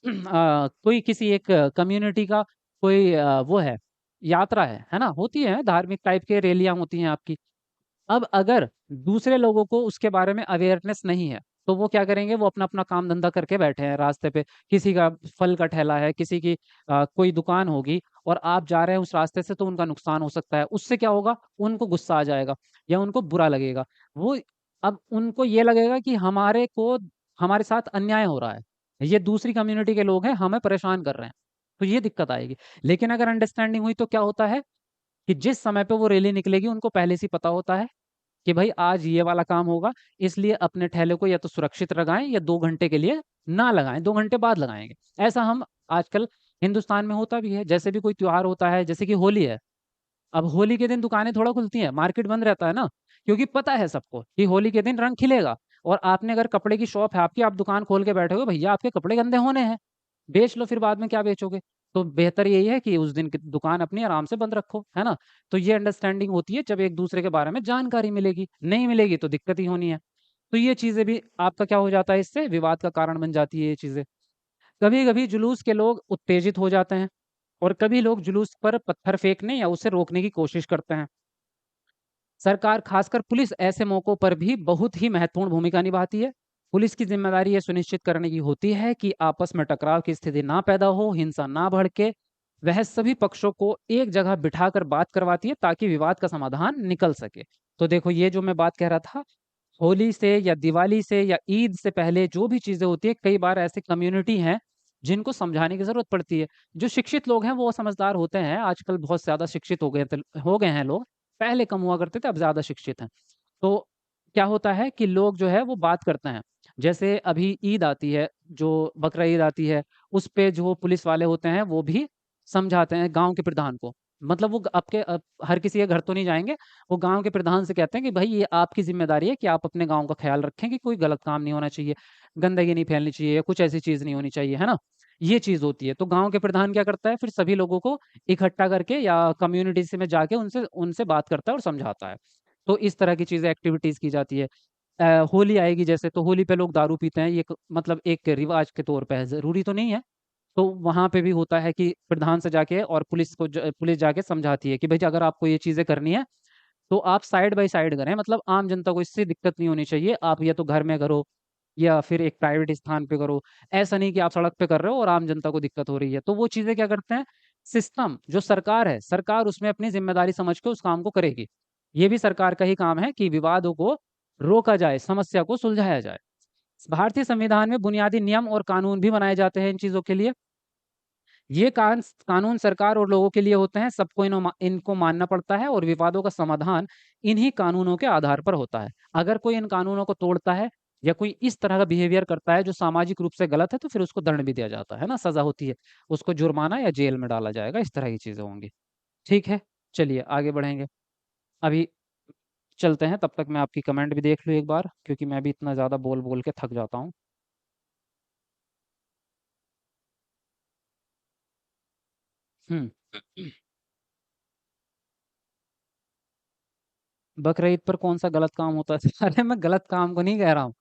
कोई किसी एक कम्युनिटी का कोई वो है, यात्रा है ना? होती है धार्मिक टाइप के रैलियाँ होती हैं आपकी। अब अगर दूसरे लोगों को उसके बारे में अवेयरनेस नहीं है, तो वो क्या करेंगे, वो अपना-अपना काम-धंधा करके बैठे हैं रास्ते पे। किसी का फल का ठेला है, किसी की कोई दुकान होगी और आप जा रहे हैं उस रास्ते से तो उनका नुकसान हो सकता है। उससे क्या होगा, उनको गुस्सा आ जाएगा या उनको बुरा लगेगा। वो अब उनको ये लगेगा कि हमारे साथ अन्याय हो रहा है। ये दूसरी कम्युनिटी के लोग हैं, हमें परेशान कर रहे हैं। तो ये दिक्कत आएगी। लेकिन अगर अंडरस्टैंडिंग हुई तो क्या होता है कि जिस समय पे वो रैली निकलेगी उनको पहले से ही पता होता है कि भाई आज ये वाला काम होगा, इसलिए अपने ठेले को या तो सुरक्षित लगाएँ या 2 घंटे के लिए ना लगाएँ, 2 घंटे बाद लगाएँगे। ऐसा हम आजकल हिंदुस्तान में होता भी है, जैसे भी कोई त्योहार होता है, जैसे कि होली है। अब होली के दिन दुकानें थोड़ा खुलती हैं, मार्केट बंद रहता है ना, क्योंकि पता है सबको कि होली के दिन रंग खिलेगा और आपने अगर कपड़े की शॉप है आपकी, आप दुकान खोल के बैठे हो, भैया आपके कपड़े गंदे होने हैं, बेच लो फिर बाद में क्या बेचोगे? तो बेहतर यही है कि उस दिन की दुकान अपनी आराम से बंद रखो, है ना? तो ये अंडरस्टैंडिंग होती है जब एक-दूसरे के बारे में जानकारी मिलेगी, नहीं मिलेगी तो दिक्कत ही होनी है। तो ये चीज़ें भी आपका क्या हो जाता है, इससे विवाद का कारण बन जाती है ये चीज़ें। कभी-कभी जुलूस के लोग उत्तेजित हो जाते हैं और कभी लोग जुलूस पर पत्थर फेंकने या उसे रोकने की कोशिश करते हैं। सरकार खासकर पुलिस ऐसे मौकों पर भी बहुत ही महत्वपूर्ण भूमिका निभाती है। पुलिस की ज़िम्मेदारी ये सुनिश्चित करने की होती है कि आपस में टकराव की स्थिति ना पैदा हो, हिंसा ना भड़के। वह सभी पक्षों को एक जगह बिठाकर बात करवाती है ताकि विवाद का समाधान निकल सके। तो देखो ये जो मैं बात कह रहा था, होली से या दिवाली से या ईद से पहले जो भी चीज़ें होती हैं, कई बार ऐसी कम्युनिटी हैं, जिनको समझाने की ज़रूरत पड़ती है। जो शिक्षित लोग हैं, वो समझदार होते हैं, आजकल बहुत ज़्यादा शिक्षित हो गए हैं लोग। पहले कम हुआ करते थे, अब ज़्यादा शिक्षित हैं। तो क्या होता है कि लोग जो है वो बात करते हैं। जैसे अभी ईद आती है, जो बकरा ईद आती है, उस पे जो पुलिस वाले होते हैं, वो भी समझाते हैं गाँव के प्रधान को। मतलब वो हर किसी के घर तो नहीं जाएँगे, वो गाँव के प्रधान से कहते हैं कि भई ये आपकी ज़िम्मेदारी है कि आप अपने गाँव का ख़्याल रखें कि कोई गलत काम नहीं होना चाहिए, गंदगी नहीं फैलनी चाहिए या कुछ ऐसी चीज़ नहीं होनी चाहिए, है ना? ये चीज़ होती है। तो गाँव के प्रधान क्या करता है, फिर सभी लोगों को इकट्ठा करके या कम्युनिटी से में जाके उनसे उनसे बात करता है और समझाता है। तो इस तरह की चीज़ें एक्टिविटीज़ की जाती है। होली आएगी जैसे तो होली पे लोग दारू पीते हैं, ये एक मतलब एक रिवाज के तौर पे है, ज़रूरी तो नहीं है। तो वहाँ पे भी होता है कि प्रधान से जाके और पुलिस जाके समझाती है कि भई अगर आपको ये चीज़ें करनी है, तो आप साइड बाय साइड करें, मतलब आम जनता को इससे दिक्कत नहीं होनी चाहिए। आप या तो घर में करो या फिर एक प्राइवेट स्थान पे करो। ऐसा नहीं कि आप सड़क पे कर रहे हो और आम जनता को दिक्कत हो रही है। तो वो चीज़ें क्या करते हैं, सिस्टम जो सरकार है, सरकार उसमें अपनी ज़िम्मेदारी समझ के उस काम को करेगी। ये भी सरकार का ही काम है कि विवादों को रोका जाए, समस्या को सुलझाया जाए। भारतीय संविधान में बुनियादी नियम और कानून भी बनाए जाते हैं इन चीज़ों के लिए। ये कानून सरकार और लोगों के लिए होते हैं, सबको इनको मानना पड़ता है और विवादों का समाधान इन्हीं कानूनों के आधार पर होता है। अगर कोई इन कानूनों को तोड़ता है या कोई इस तरह का बिहेवियर करता है जो सामाजिक रूप से गलत है, तो फिर उसको दंड भी दिया जाता है ना, सज़ा होती है। उसको जुर्माना या जेल में डाला जाएगा, इस तरह की चीज़ें होंगी। ठीक है, चलिए आगे बढ़ेंगे। अभी चलते हैं, तब तक मैं आपकी कमेंट भी देख लूँ एक बार, क्योंकि मैं भी इतना ज़्यादा बोल बोल के थक जाता हूँ। हुँ। बकरा ईद पर कौन-सा गलत काम होता है? अरे मैं गलत काम को नहीं कह रहा हूँ।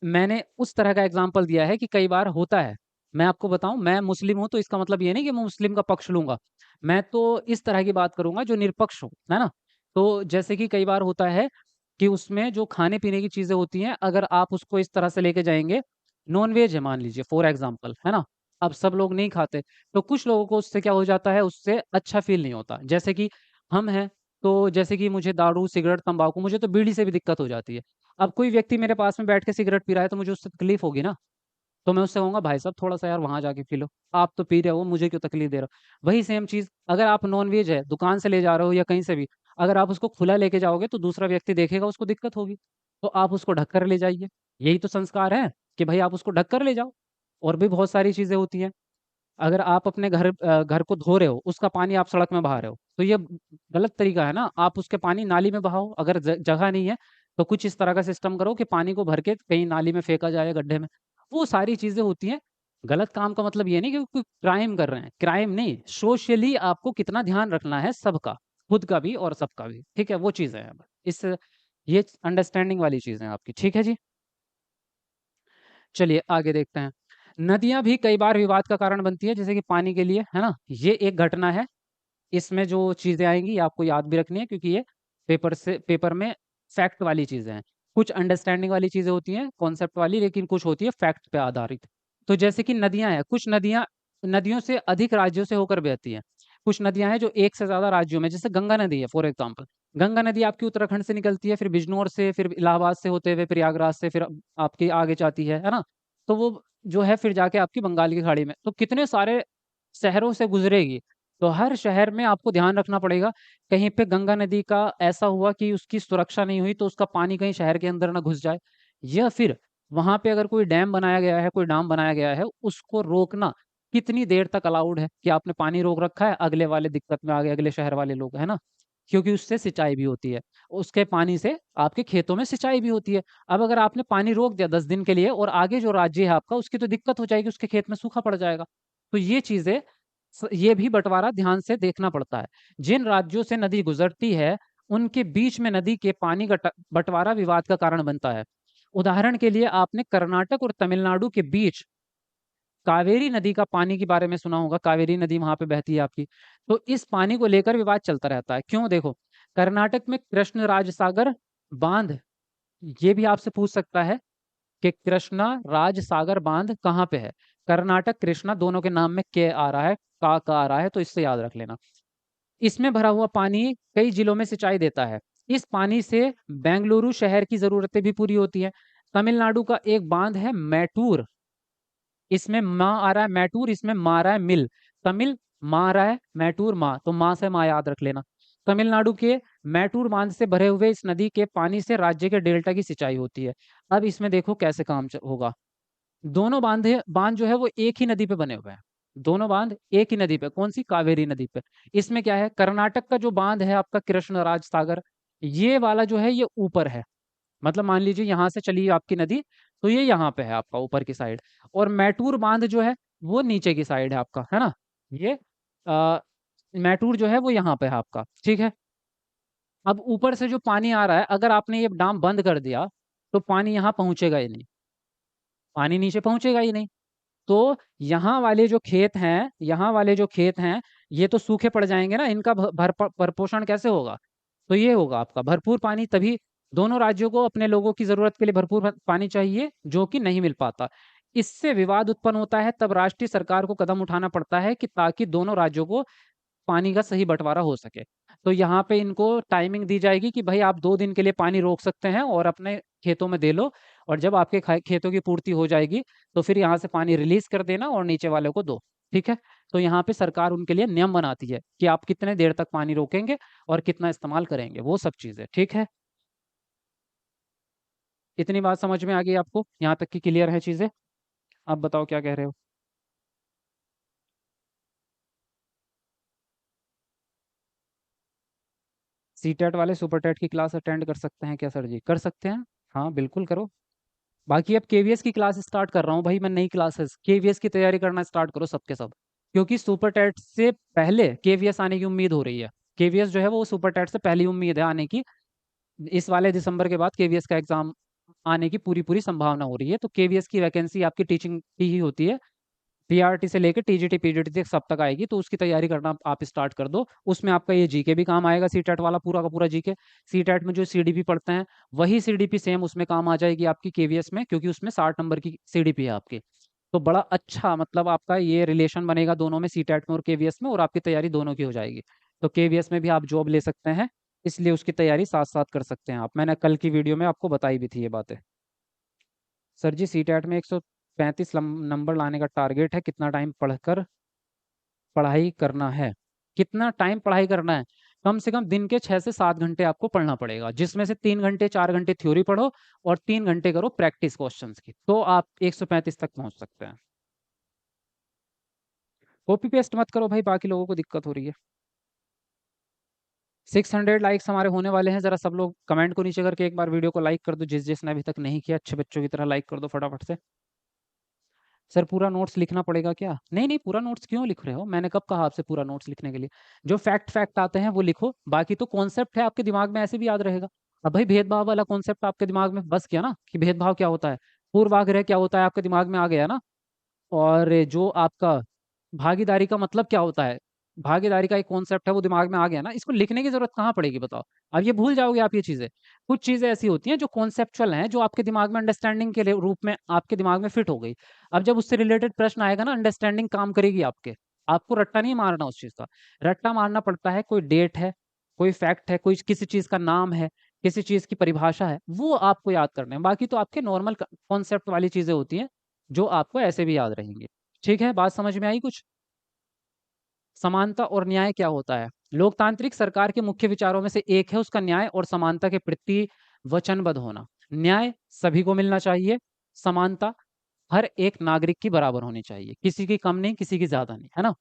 मैंने उस तरह का एग्ज़ाम्पल दिया है कि कई बार होता है। मैं आपको बताऊँ, मैं मुस्लिम हूँ तो इसका मतलब ये नहीं कि मैं मुस्लिम का पक्ष लूँगा। मैं तो इस तरह की बात करूँगा जो निष्पक्ष हो, है ना? तो जैसे कि कई बार होता है कि उसमें जो खाने-पीने की चीज़ें होती हैं, अगर आप उसको इस तरह से लेके जाएँगे, नॉन-वेज है मान लीजिए फॉर एग्ज़ाम्पल, है ना? अब सब लोग नहीं खाते, तो कुछ लोगों को उससे क्या हो जाता है, उससे अच्छा फ़ील नहीं होता। जैसे कि हम हैं, तो जैसे कि मुझे दारू, सिगरेट, तम्बाकू, मुझे तो बीड़ी से भी दिक्कत हो जाती है। अब कोई व्यक्ति मेरे पास में बैठ के सिगरेट पी रहा है तो मुझे उससे तकलीफ होगी ना, तो मैं उससे कहूँगा भाई साहब थोड़ा-सा यार वहाँ जाके पी लो, आप तो पी रहे हो मुझे क्यों तकलीफ दे रहे हो? वही सेम चीज़ अगर आप नॉन-वेज है, दुकान से ले जा रहे हो या कहीं से भी, अगर आप उसको खुला लेके जाओगे तो दूसरा व्यक्ति देखेगा उसको दिक्कत होगी, तो आप उसको ढक कर ले जाइए। यही तो संस्कार है कि भई आप उसको ढक कर ले जाओ। और भी बहुत सारी चीज़ें होती हैं। अगर आप अपने घर को धो रहे हो, उसका पानी आप सड़क में बहा रहे हो, तो ये गलत तरीका है ना। आप उसके पानी नाली में बहाओ, अगर जगह नहीं है, तो कुछ इस तरह का सिस्टम करो कि पानी को भर के कहीं नाली में फेंका जाए, गड्ढे में। वो सारी चीज़ें होती हैं। गलत काम का मतलब ये नहीं कि कोई क्राइम कर रहे हैं, क्राइम नहीं, सोशली आपको कितना ध्यान रखना है सबका, खुद का भी और सबका भी, ठीक है? वो चीज़ें हैं। इस ये अंडरस्टैंडिंग वाली चीज़ें हैं आपकी, ठीक है जी? चलिए आगे देखते हैं। नदियाँ भी कई बार विवाद का कारण बनती है, जैसे कि पानी के लिए, है ना? ये एक घटना है। इसमें जो चीज़ें आएँगी आपको याद भी रखनी है, क्योंकि ये पेपर में फैक्ट वाली चीज़ें हैं। कुछ अंडरस्टैंडिंग वाली चीज़ें होती हैं, कॉन्सेप्ट वाली, लेकिन कुछ होती है फैक्ट पे आधारित। तो जैसे कि नदियाँ हैं, कुछ नदियाँ नदियों से अधिक राज्यों से होकर बहती हैं। कुछ नदियाँ हैं जो एक से ज़्यादा राज्यों में, जैसे गंगा नदी है फॉर एग्ज़ाम्पल। गंगा नदी आपकी उत्तराखंड से निकलती है, फिर बिजनौर से, फिर इलाहाबाद से होते हुए प्रयागराज से, फिर आपके आगे जाती है ना? तो वो जो है फिर जाके आपकी बंगाल की खाड़ी में। तो कितने सारे शहरों से गुज़रेगी। तो हर शहर में आपको ध्यान रखना पड़ेगा, कहीं पे गंगा नदी का ऐसा हुआ कि उसकी सुरक्षा नहीं हुई, तो उसका पानी कहीं शहर के अंदर ना घुस जाए। या फिर वहाँ पे अगर कोई डैम बनाया गया है, कोई डाम बनाया गया है, उसको रोकना कितनी देर तक अलाउड है कि आपने पानी रोक रखा है, अगले वाले दिक्कत में आ गए, अगले शहर वाले लोग, है ना? क्योंकि उससे सिंचाई भी होती है। उसके पानी से आपके खेतों में सिंचाई भी होती है। अब अगर आपने पानी रोक दिया 10 दिन के लिए और आगे जो राज्य है आपका, उसकी तो दिक्कत हो जाएगी, उसके खेत में सूखा पड़ जाएगा। तो ये चीज़ें ये भी बँटवारा ध्यान से देखना पड़ता है। जिन राज्यों से नदी गुज़रती है, उनके बीच में नदी के पानी का बँटवारा विवाद का कारण बनता है। उदाहरण के लिए आपने कर्नाटक और तमिलनाडु के बीच कावेरी नदी का पानी के बारे में सुना होगा, कावेरी नदी वहाँ पे बहती है आपकी। तो इस पानी को लेकर विवाद चलता रहता है। क्यों? देखो, कर्नाटक में कृष्णराज सागर बाँध, ये भी आपसे पूछ सकता है कि कृष्णा राज सागर बाँध कहाँ पे है? कर्नाटक, कृष्णा दोनों के नाम में के आ रहा है, का आ रहा है, तो इससे याद रख लेना। इसमें भरा हुआ पानी कई जिलों में सिंचाई देता है। इस पानी से बेंगलुरु शहर की ज़रूरतें भी पूरी होती हैं। तमिलनाडु का एक बाँध है मैटूर, इसमें मा आ रहा है मैटूर, इसमें मा आ रहा है मिल। तमिल मा आ रहा है, मैटूर मा, तो मा से मा याद रख लेना। तमिलनाडु के मैटूर बाँध से भरे हुए इस नदी के पानी से राज्य के डेल्टा की सिंचाई होती है। अब इसमें देखो कैसे काम होगा। दोनों बाँध जो है वो एक ही नदी पे बने हुए हैं। दोनों बाँध एक ही नदी पे, कौन-सी? कावेरी नदी पे। इसमें क्या है, कर्नाटक का जो बाँध है आपका कृष्णराज सागर, ये वाला जो है ये ऊपर है। मतलब मान लीजिए यहाँ से चली आपकी नदी, तो ये यहाँ पे है आपका ऊपर की साइड, और मैटूर बाँध जो है वो नीचे की साइड है आपका, है ना? ये अ, मैटूर जो है वो यहाँ पे है आपका, ठीक है? अब ऊपर से जो पानी आ रहा है, अगर आपने ये डाम बंद कर दिया, तो पानी यहाँ पहुँचेगा ही नहीं, पानी नीचे पहुँचेगा ही नहीं। तो यहाँ वाले जो खेत हैं, यहाँ वाले जो खेत हैं, ये तो सूखे पड़ जाएँगे ना, इनका भ भर प भरपोषण कैसे होगा? तो ये होगा आपका भरपूर पानी, तभी दोनों राज्यों को अपने लोगों की ज़रूरत के लिए भरपूर पानी चाहिए, जो कि नहीं मिल पाता। इससे विवाद उत्पन्न होता है, तब राष्ट्रीय सरकार को कदम उठाना पड़ता है कि ताकि दोनों राज्यों को पानी का सही बँटवारा हो सके। तो यहाँ पे इनको टाइमिंग दी जाएगी कि भई आप 2 दिन के लिए पानी रोक सकते हैं और अपने खेतों में दे लो, और जब आपके खेतों की पूर्ति हो जाएगी, तो फिर यहाँ से पानी रिलीज़ कर देना और नीचे वालों को दो, ठीक है? तो यहाँ पे सरकार उनके लिए नियम बनाती है कि आप कितने देर तक पानी रोकेंगे और कितना इस्तेमाल करेंगे, वो सब चीज़ें, ठीक है? इतनी बात समझ में आ गई आपको? यहाँ तक की क्लियर है चीज़ें? आप बताओ क्या कह रहे हो? सीटेट वाले सुपर टेट की क्लास अटेंड कर सकते हैं क्या सर जी? कर सकते हैं। हाँ बिल्कुल करो। बाकी अब केवीएस की क्लास स्टार्ट कर रहा हूँ भाई मैं, नई क्लासेस केवीएस की तैयारी करना स्टार्ट करो सबके सब, क्योंकि सुपर टेट से पहले केवीएस आने की उम्मीद हो रही है। केवीएस जो है वो सुपर टेट से पहली उम्मीद है आने की। इस वाले दिसंबर के बाद केवीएस का एग्जाम आने की पूरी पूरी संभावना हो रही है। तो केवीएस की वैकेंसी आपकी टीचिंग की ही होती है, पीआरटी से लेकर टीजीटी पीजीटी तक सब तक आएगी, तो उसकी तैयारी करना आप स्टार्ट कर दो। उसमें आपका ये जीके भी काम आएगा, सीटेट वाला पूरा का पूरा जीके। सीटेट में जो सीडीपी पढ़ते हैं वही सीडीपी सेम उसमें काम आ जाएगी आपकी केवीएस में, क्योंकि उसमें 60 नंबर की सीडीपी है आपकी। तो बड़ा अच्छा मतलब आपका ये रिलेशन बनेगा दोनों में, सीटेट में और केवीएस में, और आपकी तैयारी दोनों की हो जाएगी। तो केवीएस में भी आप जॉब ले सकते हैं, इसलिए उसकी तैयारी साथ साथ कर सकते हैं आप। मैंने कल की वीडियो में आपको बताई भी थी ये बातें। सर जी सीटेट में 135 नंबर लाने का टारगेट है, कितना टाइम पढ़कर पढ़ाई करना है? कितना टाइम पढ़ाई करना है? कम से कम दिन के 6 से 7 घंटे आपको पढ़ना पड़ेगा, जिसमें से 3 घंटे 4 घंटे थ्योरी पढ़ो और 3 घंटे करो प्रैक्टिस क्वेश्चंस की, तो आप 135 तक पहुंच सकते हैं। कॉपी पेस्ट मत करो भाई, बाकी लोगों को दिक्कत हो रही है। 600 लाइक्स हमारे होने वाले हैं, जरा सब लोग कमेंट को नीचे करके एक बार वीडियो को लाइक कर दो, जिस जिसने अभी तक नहीं किया अच्छे बच्चों की तरह लाइक कर दो फटाफट से। सर पूरा नोट्स लिखना पड़ेगा क्या? नहीं नहीं, पूरा नोट्स क्यों लिख रहे हो? मैंने कब कहा आपसे पूरा नोट्स लिखने के लिए? जो फैक्ट फैक्ट आते हैं वो लिखो, बाकी तो कॉन्सेप्ट है आपके दिमाग में ऐसे भी याद रहेगा। अब भाई भेदभाव वाला कॉन्सेप्ट आपके दिमाग में बस गया ना, कि भेदभाव क्या होता है, पूर्वाग्रह क्या होता है, आपके दिमाग में आ गया ना। और जो आपका भागीदारी का मतलब क्या होता है, भागीदारी का एक कॉन्सेप्ट है वो दिमाग में आ गया ना, इसको लिखने की जरूरत कहाँ पड़ेगी बताओ? अब ये भूल जाओगे आप ये चीजें। कुछ चीजें ऐसी होती हैं जो कॉन्सेप्चुअल हैं, जो आपके दिमाग में अंडरस्टैंडिंग के लिए रूप में आपके दिमाग में फिट हो गई। अब जब उससे रिलेटेड प्रश्न आएगा ना, अंडरस्टैंडिंग काम करेगी आपके। आपको रट्टा नहीं मारना उस चीज का। रट्टा मारना पड़ता है, कोई डेट है, कोई फैक्ट है, कोई किसी चीज का नाम है, किसी चीज की परिभाषा है, वो आपको याद करना है। बाकी तो आपके नॉर्मल कॉन्सेप्ट वाली चीजें होती हैं जो आपको ऐसे भी याद रहेंगी। ठीक है, बात समझ में आई कुछ? समानता और न्याय क्या होता है? लोकतांत्रिक सरकार के मुख्य विचारों में से एक है उसका न्याय और समानता के प्रति वचनबद्ध होना। न्याय सभी को मिलना चाहिए, समानता हर एक नागरिक की बराबर होनी चाहिए, किसी की कम नहीं किसी की ज्यादा नहीं, है ना?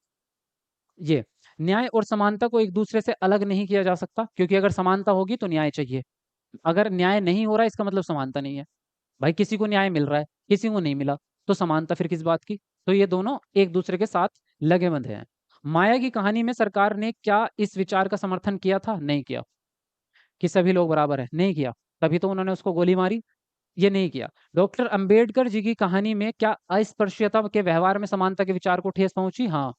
ये न्याय और समानता को एक दूसरे से अलग नहीं किया जा सकता, क्योंकि अगर समानता होगी तो न्याय चाहिए। अगर न्याय नहीं हो रहा है इसका मतलब समानता नहीं है। भाई किसी को न्याय मिल रहा है, किसी को नहीं मिला, तो समानता फिर किस बात की? तो ये दोनों एक दूसरे के साथ लगे बंधे हैं। माया की कहानी में सरकार ने क्या इस विचार का समर्थन किया था? नहीं किया। कि सभी लोग बराबर है? नहीं किया। तभी तो उन्होंने उसको गोली मारी। ये नहीं किया। डॉक्टर अंबेडकर जी की कहानी में क्या अस्पृश्यता के व्यवहार में समानता के विचार को ठेस पहुंची? हाँ,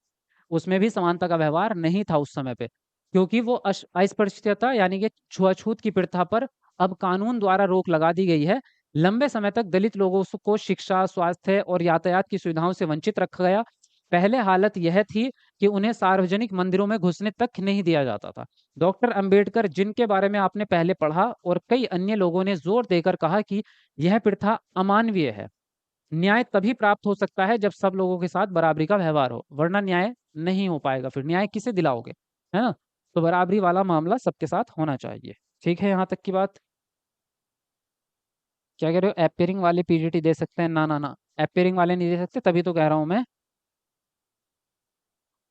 उसमें भी समानता का व्यवहार नहीं था उस समय पे, क्योंकि वो अस्पृश्यता यानी कि छुआछूत की प्रथा पर अब कानून द्वारा रोक लगा दी गई है। लंबे समय तक दलित लोगों को शिक्षा, स्वास्थ्य और यातायात की सुविधाओं से वंचित रखा गया। पहले हालत यह थी कि उन्हें सार्वजनिक मंदिरों में घुसने तक नहीं दिया जाता था। डॉक्टर अंबेडकर, जिनके बारे में आपने पहले पढ़ा, और कई अन्य लोगों ने जोर देकर कहा कि यह प्रथा अमानवीय है। न्याय तभी प्राप्त हो सकता है जब सब लोगों के साथ बराबरी का व्यवहार हो, वरना न्याय नहीं हो पाएगा। फिर न्याय किसे दिलाओगे? है ना? तो बराबरी वाला मामला सबके साथ होना चाहिए। ठीक है, यहाँ तक की बात। क्या कह रहे हो? एपियरिंग वाले पीजीटी दे सकते हैं? ना ना ना, एपियरिंग वाले नहीं दे सकते, तभी तो कह रहा हूँ मैं।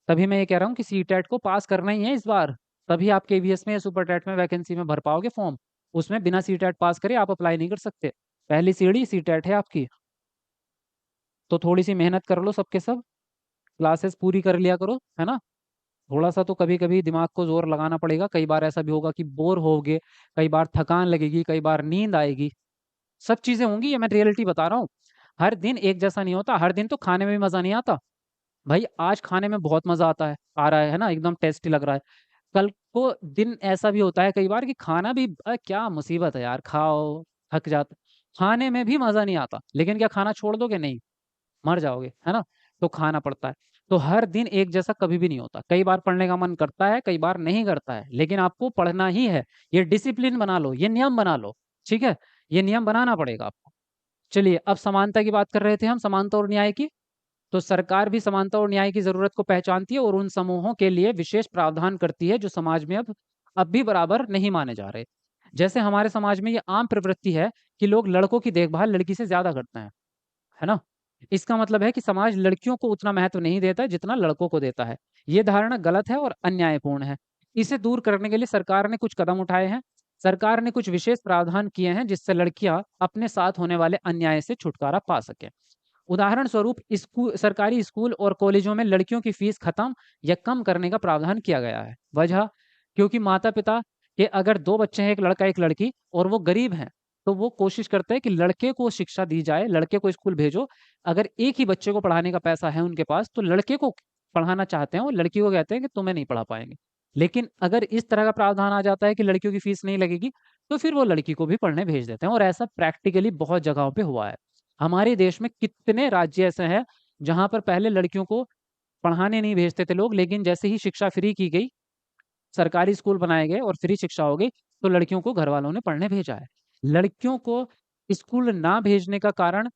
तभी मैं ये कह रहा हूँ कि सीटेट को पास करना ही है इस बार, तभी आप केवीएस में या सुपर टेट में वैकेंसी में भर पाओगे फॉर्म। उसमें बिना सीटेट पास करे आप अप्लाई नहीं कर सकते। पहली सीढ़ी सीटेट है आपकी। तो थोड़ी सी मेहनत कर लो सबके सब, क्लासेस पूरी कर लिया करो, है ना? थोड़ा सा तो कभी कभी दिमाग को जोर लगाना पड़ेगा, कई बार ऐसा भी होगा कि बोर होगे, कई बार थकान लगेगी, कई बार नींद आएगी, सब चीजें होंगी, ये मैं रियलिटी बता रहा हूँ। हर दिन एक जैसा नहीं होता, हर दिन तो खाने में भी मजा नहीं आता। भाई आज खाने में बहुत मजा आता है, आ रहा है ना, एकदम टेस्टी लग रहा है। कल को दिन ऐसा भी होता है कई बार कि खाना भी क्या मुसीबत है यार, खाओ थक जाते, खाने में भी मजा नहीं आता, लेकिन क्या खाना छोड़ दोगे? नहीं, मर जाओगे, है ना? तो खाना पड़ता है। तो हर दिन एक जैसा कभी भी नहीं होता, कई बार पढ़ने का मन करता है, कई बार नहीं करता है, लेकिन आपको पढ़ना ही है। ये डिसिप्लिन बना लो, ये नियम बना लो। ठीक है, ये नियम बनाना पड़ेगा आपको। चलिए, अब समानता की बात कर रहे थे हम, समानता और न्याय की। तो सरकार भी समानता और न्याय की जरूरत को पहचानती है और उन समूहों के लिए विशेष प्रावधान करती है जो समाज में अब भी बराबर नहीं माने जा रहे। जैसे हमारे समाज में ये आम प्रवृत्ति है कि लोग लड़कों की देखभाल लड़की से ज्यादा करते हैं, है ना? इसका मतलब है कि समाज लड़कियों को उतना महत्व नहीं देता है जितना लड़कों को देता है। ये धारणा गलत है और अन्यायपूर्ण है। इसे दूर करने के लिए सरकार ने कुछ कदम उठाए हैं। सरकार ने कुछ विशेष प्रावधान किए हैं जिससे लड़कियां अपने साथ होने वाले अन्याय से छुटकारा पा सकें। उदाहरण स्वरूप सरकारी स्कूल और कॉलेजों में लड़कियों की फीस खत्म या कम करने का प्रावधान किया गया है। वजह, क्योंकि माता पिता के अगर दो बच्चे हैं, एक लड़का एक लड़की, और वो गरीब हैं, तो वो कोशिश करते हैं कि लड़के को शिक्षा दी जाए, लड़के को स्कूल भेजो। अगर एक ही बच्चे को पढ़ाने का पैसा है उनके पास, तो लड़के को पढ़ाना चाहते हैं, और लड़की को कहते हैं कि तुम्हें नहीं पढ़ा पाएंगे। लेकिन अगर इस तरह का प्रावधान आ जाता है कि लड़कियों की फीस नहीं लगेगी, तो फिर वो लड़की को भी पढ़ने भेज देते हैं, और ऐसा प्रैक्टिकली बहुत जगहों पे हुआ है। हमारे देश में कितने राज्य ऐसे हैं जहां पर पहले लड़कियों को पढ़ाने नहीं भेजते थे लोग, लेकिन जैसे ही शिक्षा फ्री की गई, सरकारी स्कूल बनाए गए और फ्री शिक्षा हो गई, तो लड़कियों को घर वालों ने पढ़ने भेजा है। लड़कियों को स्कूल ना भेजने का कारण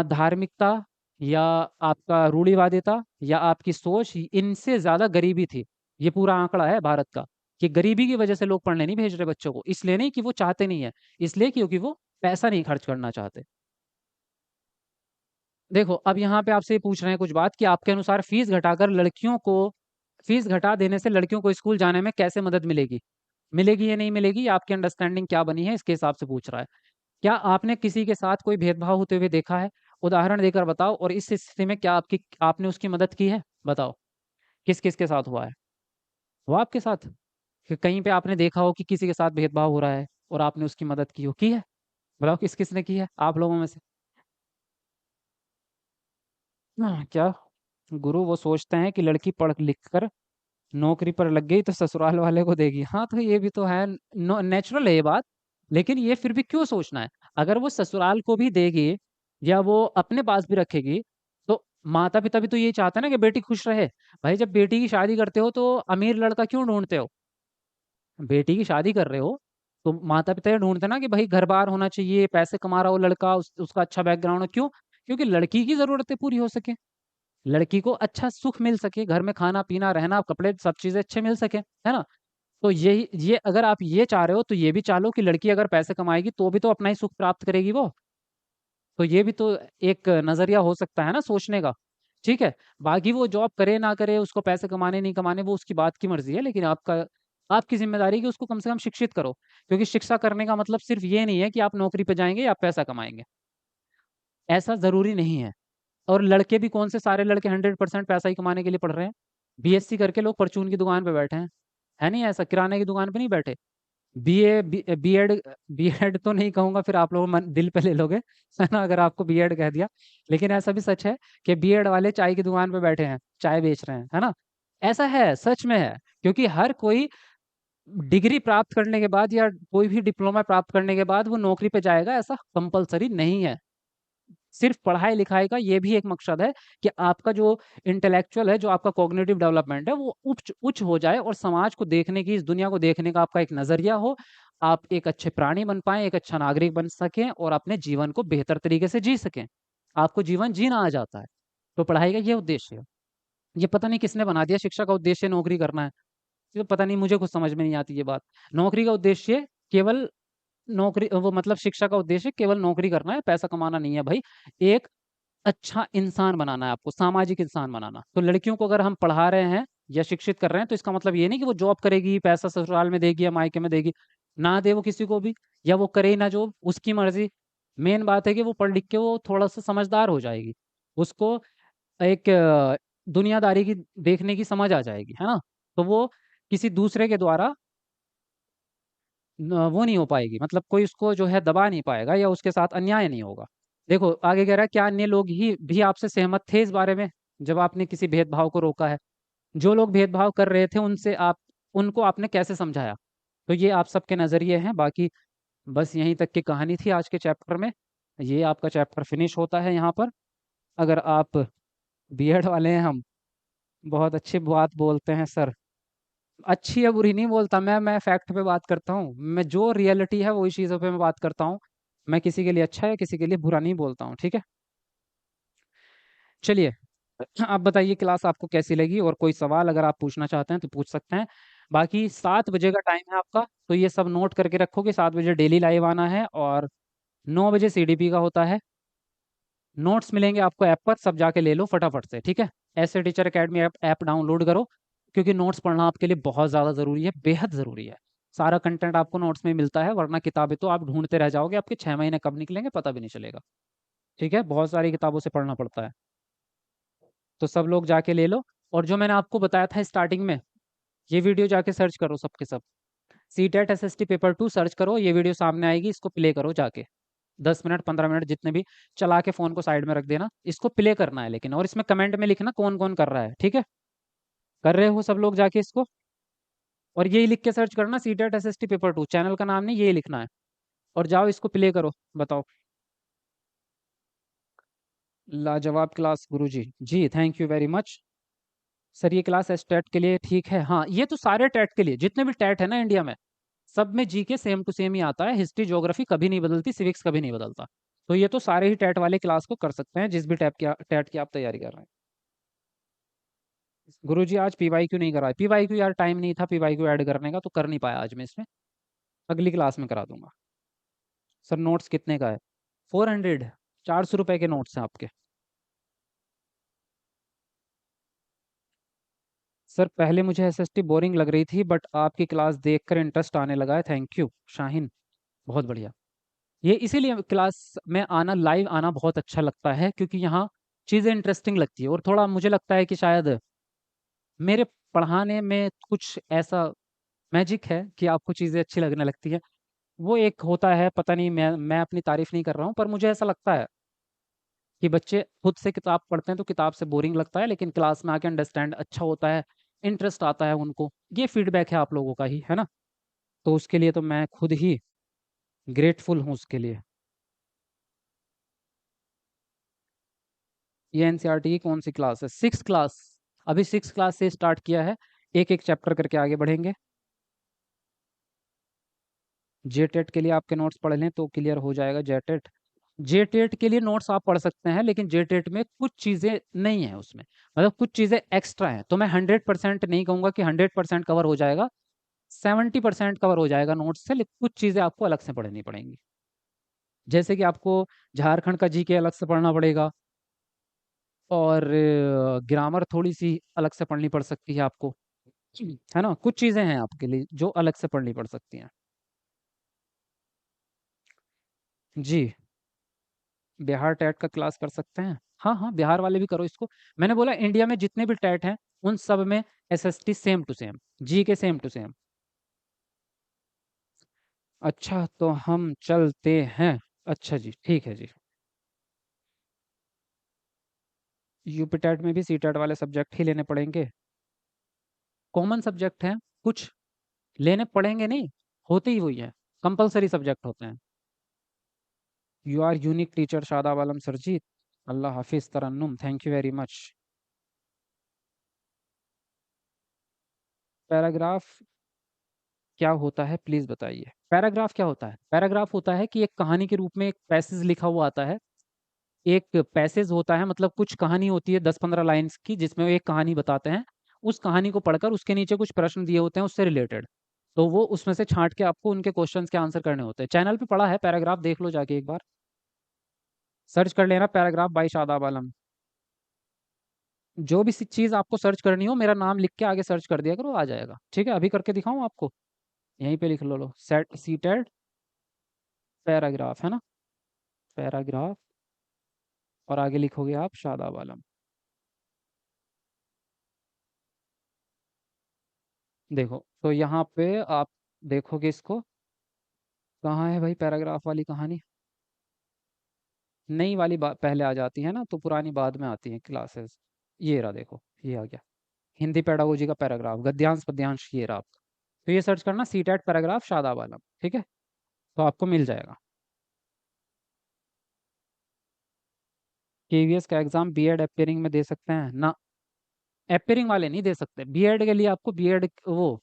धार्मिकता, या आपका रूढ़िवादिता, या आपकी सोच, इनसे ज्यादा गरीबी थी। ये पूरा आंकड़ा है भारत का, कि गरीबी की वजह से लोग पढ़ने नहीं भेज रहे बच्चों को। इसलिए नहीं कि वो चाहते नहीं है, इसलिए क्योंकि वो पैसा नहीं खर्च करना चाहते। देखो, अब यहाँ पे आपसे ये पूछ रहे हैं कुछ बात, कि आपके अनुसार फीस घटा देने से लड़कियों को स्कूल जाने में कैसे मदद मिलेगी? मिलेगी या नहीं मिलेगी? आपकी अंडरस्टैंडिंग क्या बनी है, इसके हिसाब से पूछ रहा है। क्या आपने किसी के साथ कोई भेदभाव होते हुए देखा है? उदाहरण देकर बताओ, और इस स्थिति में क्या आपने उसकी मदद की है? बताओ, किस किस के साथ हुआ है? हुआ आपके साथ कि कहीं पे आपने देखा हो कि किसी के साथ भेदभाव हो रहा है और आपने उसकी मदद की हो? की है? बताओ, किस किस ने की है आप लोगों में से? क्या गुरु वो सोचते हैं कि लड़की पढ़ लिख कर नौकरी पर लग गई तो ससुराल वाले को देगी। हाँ, तो ये भी तो है, नेचुरल है ये बात। लेकिन ये फिर भी क्यों सोचना है? अगर वो ससुराल को भी देगी या वो अपने पास भी रखेगी, तो माता पिता भी तो यही चाहते हैं ना कि बेटी खुश रहे। भाई, जब बेटी की शादी करते हो तो अमीर लड़का क्यों ढूंढते हो? बेटी की शादी कर रहे हो तो माता पिता ये ढूंढते हैं ना कि भाई घर बार होना चाहिए, पैसे कमा रहा हो लड़का, उसका अच्छा बैकग्राउंड हो। क्यों? क्योंकि लड़की की जरूरतें पूरी हो सके, लड़की को अच्छा सुख मिल सके, घर में खाना पीना रहना कपड़े सब चीजें अच्छे मिल सके, है ना? तो ये अगर आप ये चाह रहे हो, तो ये भी चाह लो कि लड़की अगर पैसे कमाएगी तो भी तो अपना ही सुख प्राप्त करेगी वो। तो ये भी तो एक नजरिया हो सकता है ना सोचने का। ठीक है, बाकी वो जॉब करे ना करे, उसको पैसे कमाने नहीं कमाने, वो उसकी बात की मर्जी है, लेकिन आपकी जिम्मेदारी है कि उसको कम से कम शिक्षित करो। क्योंकि शिक्षा करने का मतलब सिर्फ ये नहीं है कि आप नौकरी पे जाएंगे या आप पैसा कमाएंगे, ऐसा जरूरी नहीं है। और लड़के भी कौन से सारे लड़के 100% पैसा ही कमाने के लिए पढ़ रहे हैं? बीएससी करके लोग परचून की दुकान पे बैठे हैं, है नहीं ऐसा? किराने की दुकान पे नहीं बैठे। बीए बीएड, बीएड तो नहीं कहूंगा, फिर आप लोग दिल पे ले लोगे है ना अगर आपको बीएड कह दिया। लेकिन ऐसा भी सच है कि बीएड वाले चाय की दुकान पे बैठे हैं, चाय बेच रहे हैं, है ना? ऐसा है, सच में है। क्योंकि हर कोई डिग्री प्राप्त करने के बाद या कोई भी डिप्लोमा प्राप्त करने के बाद वो नौकरी पे जाएगा, ऐसा कंपलसरी नहीं है। सिर्फ पढ़ाई लिखाई का ये भी एक मकसद है कि आपका जो इंटेलेक्चुअल है, जो आपका कॉग्निटिव डेवलपमेंट है, वो उच्च उच्च हो जाए, और समाज को देखने की, इस दुनिया को देखने का आपका एक नजरिया हो। आप एक अच्छे प्राणी बन पाए, एक अच्छा नागरिक बन सकें, और अपने जीवन को बेहतर तरीके से जी सकें। आपको जीवन जीना आ जाता है। तो पढ़ाई का ये उद्देश्य है। ये पता नहीं किसने बना दिया शिक्षा का उद्देश्य नौकरी करना है। ये पता नहीं, मुझे कुछ समझ में नहीं आती ये बात। नौकरी का उद्देश्य केवल नौकरी, वो मतलब शिक्षा का उद्देश्य केवल नौकरी करना है, पैसा कमाना नहीं है भाई। एक अच्छा इंसान बनाना है आपको, सामाजिक इंसान बनाना। तो लड़कियों को अगर हम पढ़ा रहे हैं या शिक्षित कर रहे हैं, तो इसका मतलब ये नहीं कि वो जॉब करेगी, पैसा ससुराल में देगी या मायके में देगी। ना दे वो किसी को भी, या वो करे ही ना जॉब, उसकी मर्जी। मेन बात है कि वो पढ़ लिख के वो थोड़ा सा समझदार हो जाएगी, उसको एक दुनियादारी की देखने की समझ आ जाएगी, है ना? तो वो किसी दूसरे के द्वारा वो नहीं हो पाएगी, मतलब कोई उसको जो है दबा नहीं पाएगा, या उसके साथ अन्याय नहीं होगा। देखो आगे कह रहा है, क्या अन्य लोग ही भी आपसे सहमत थे इस बारे में, जब आपने किसी भेदभाव को रोका है? जो लोग भेदभाव कर रहे थे उनसे आप उनको आपने कैसे समझाया? तो ये आप सबके नजरिए हैं। बाकी बस यहीं तक की कहानी थी आज के चैप्टर में। ये आपका चैप्टर फिनिश होता है यहाँ पर। अगर आप बीएड वाले हैं, हम बहुत अच्छी बात बोलते हैं सर। अच्छी या बुरी नहीं बोलता मैं फैक्ट पे बात करता हूँ, मैं जो रियलिटी है वही चीज़ों पे मैं बात करता हूँ। मैं किसी के लिए अच्छा या किसी के लिए बुरा नहीं बोलता हूँ, ठीक है? चलिए, आप बताइए क्लास आपको कैसी लगी, और कोई सवाल अगर आप पूछना चाहते हैं तो पूछ सकते हैं। बाकी 7 बजे का टाइम है आपका, तो ये सब नोट करके रखो कि 7 बजे डेली लाइव आना है, और 9 बजे सीडीपी का होता है। नोट्स मिलेंगे आपको ऐप पर, सब जाके ले लो फटाफट से, ठीक है? ऐसे टीचर अकेडमी ऐप डाउनलोड करो, क्योंकि नोट्स पढ़ना आपके लिए बहुत ज़्यादा ज़रूरी है, बेहद ज़रूरी है। सारा कंटेंट आपको नोट्स में मिलता है, वरना किताबें तो आप ढूंढते रह जाओगे, आपके 6 महीने कब निकलेंगे पता भी नहीं चलेगा। ठीक है, बहुत सारी किताबों से पढ़ना पड़ता है। तो सब लोग जाके ले लो। और जो मैंने आपको बताया था स्टार्टिंग में, ये वीडियो जाके सर्च करो सबके सब। C TET S S T paper 2 search करो, ये वीडियो सामने आएगी, इसको प्ले करो जाके। 10 मिनट 15 मिनट जितने भी, चला के फ़ोन को साइड में रख देना, इसको प्ले करना है लेकिन, और इसमें कमेंट में लिखना कौन कौन कर रहा है, ठीक है? कर रहे हो सब लोग जाके इसको? और यही लिख के सर्च करना, C TET S S T paper 2, channel का नाम नहीं, यही लिखना है। और जाओ इसको प्ले करो, बताओ। लाजवाब क्लास गुरुजी, जी thank you very much. Sir ये क्लास एस टेट के लिए ठीक है? हाँ, ये तो सारे टेट के लिए, जितने भी टेट है ना इंडिया में, सब में जीके सेम टू सेम ही आता है। हिस्ट्री ज्योग्राफी कभी नहीं बदलती, सिविक्स कभी नहीं बदलता। तो ये तो सारे ही टेट वाले क्लास को कर सकते हैं, जिस भी टेट की आप तैयारी कर रहे हैं। गुरुजी आज पीवाई क्यू नहीं करा है? पीवाई क्यू यार टाइम नहीं था पीवाई क्यू ऐड करने का, तो कर नहीं पाया आज मैं इसमें। अगली क्लास में करा दूंगा। सर नोट्स कितने का है? 400, 400 रुपए के नोट्स हैं आपके। सर पहले मुझे एसएसटी बोरिंग लग रही थी, बट आपकी क्लास देखकर इंटरेस्ट आने लगा है। थैंक यू शाहीन, बहुत बढ़िया। ये इसीलिए क्लास में आना, लाइव आना बहुत अच्छा लगता है, क्योंकि यहाँ चीज़ें इंटरेस्टिंग लगती है, और थोड़ा मुझे लगता है कि शायद मेरे पढ़ाने में कुछ ऐसा मैजिक है कि आपको चीज़ें अच्छी लगने लगती है। वो एक होता है, पता नहीं, मैं अपनी तारीफ नहीं कर रहा हूँ, पर मुझे ऐसा लगता है कि बच्चे खुद से किताब पढ़ते हैं तो किताब से बोरिंग लगता है, लेकिन क्लास में आके अंडरस्टैंड अच्छा होता है, इंटरेस्ट आता है उनको। ये फीडबैक है आप लोगों का ही, है ना? तो उसके लिए तो मैं खुद ही ग्रेटफुल हूँ उसके लिए। ये एनसीईआरटी की कौन सी क्लास है? 6 क्लास। अभी 6 क्लास से स्टार्ट किया है, एक एक चैप्टर करके आगे बढ़ेंगे। जेटेट के लिए आपके नोट्स पढ़ लें तो क्लियर हो जाएगा। जेटेट, जेटेट के लिए नोट्स आप पढ़ सकते हैं, लेकिन जेटेट में कुछ चीज़ें नहीं है उसमें, मतलब कुछ चीज़ें एक्स्ट्रा हैं। तो मैं 100% नहीं कहूँगा कि 100% कवर हो जाएगा, 70% कवर हो जाएगा नोट्स से, लेकिन कुछ चीज़ें आपको अलग से पढ़नी पड़ेंगी। जैसे कि आपको झारखंड का जीके अलग से पढ़ना पड़ेगा, और ग्रामर थोड़ी सी अलग से पढ़नी पड़ सकती है आपको, है ना? कुछ चीज़ें हैं आपके लिए जो अलग से पढ़नी पड़ सकती हैं। जी, बिहार टैट का क्लास कर सकते हैं। हाँ हाँ, बिहार वाले भी करो इसको। मैंने बोला इंडिया में जितने भी टैट हैं, उन सब में एसएसटी सेम टू सेम, जी के सेम टू सेम। अच्छा तो हम चलते हैं। अच्छा जी, ठीक है जी। यूपी टैट में भी सी टैट वाले सब्जेक्ट ही लेने पड़ेंगे? कॉमन सब्जेक्ट हैं, कुछ लेने पड़ेंगे नहीं, होते ही वही हैं, कंपलसरी सब्जेक्ट होते हैं। You are unique teacher Shadab Alam Sarjeet, अल्लाह हाफिज Tarannum, thank you very much. Paragraph क्या होता है प्लीज बताइए? पैराग्राफ क्या होता है? पैराग्राफ होता है कि एक कहानी के रूप में एक पैसेज लिखा हुआ आता है। एक पैसेज होता है, मतलब कुछ कहानी होती है 10-15 लाइन्स की, जिसमें वो एक कहानी बताते हैं। उस कहानी को पढ़कर उसके नीचे कुछ प्रश्न दिए होते हैं उससे रिलेटेड, तो वो उसमें से छांट के आपको उनके क्वेश्चंस के आंसर करने होते हैं। चैनल पे पड़ा है पैराग्राफ, देख लो जाके एक बार, सर्च कर लेना पैराग्राफ बाई शादाब आलम। जो भी चीज़ आपको सर्च करनी हो, मेरा नाम लिख के आगे सर्च कर दिया करो, आ जाएगा। ठीक है, अभी करके दिखाऊं आपको? यहीं पे लिख लो सेट सीटेड पैराग्राफ, है ना? पैराग्राफ, और आगे लिखोगे आप शादाब आलम। देखो तो यहाँ पे आप देखोगे इसको, कहाँ है भाई पैराग्राफ वाली कहानी? नई वाली पहले आ जाती है ना, तो पुरानी बाद में आती है क्लासेस। ये रहा, देखो ये आ गया, हिंदी पेडागोजी का पैराग्राफ, गद्यांश पद्यांश, ये रहा आपका। तो ये सर्च करना सी टेट पैराग्राफ शादाब आलम, ठीक है? तो आपको मिल जाएगा। केवीएस का एग्जाम बीएड अपेयरिंग में दे सकते हैं ना? अपेयरिंग वाले नहीं दे सकते, बीएड के लिए आपको बीएड वो,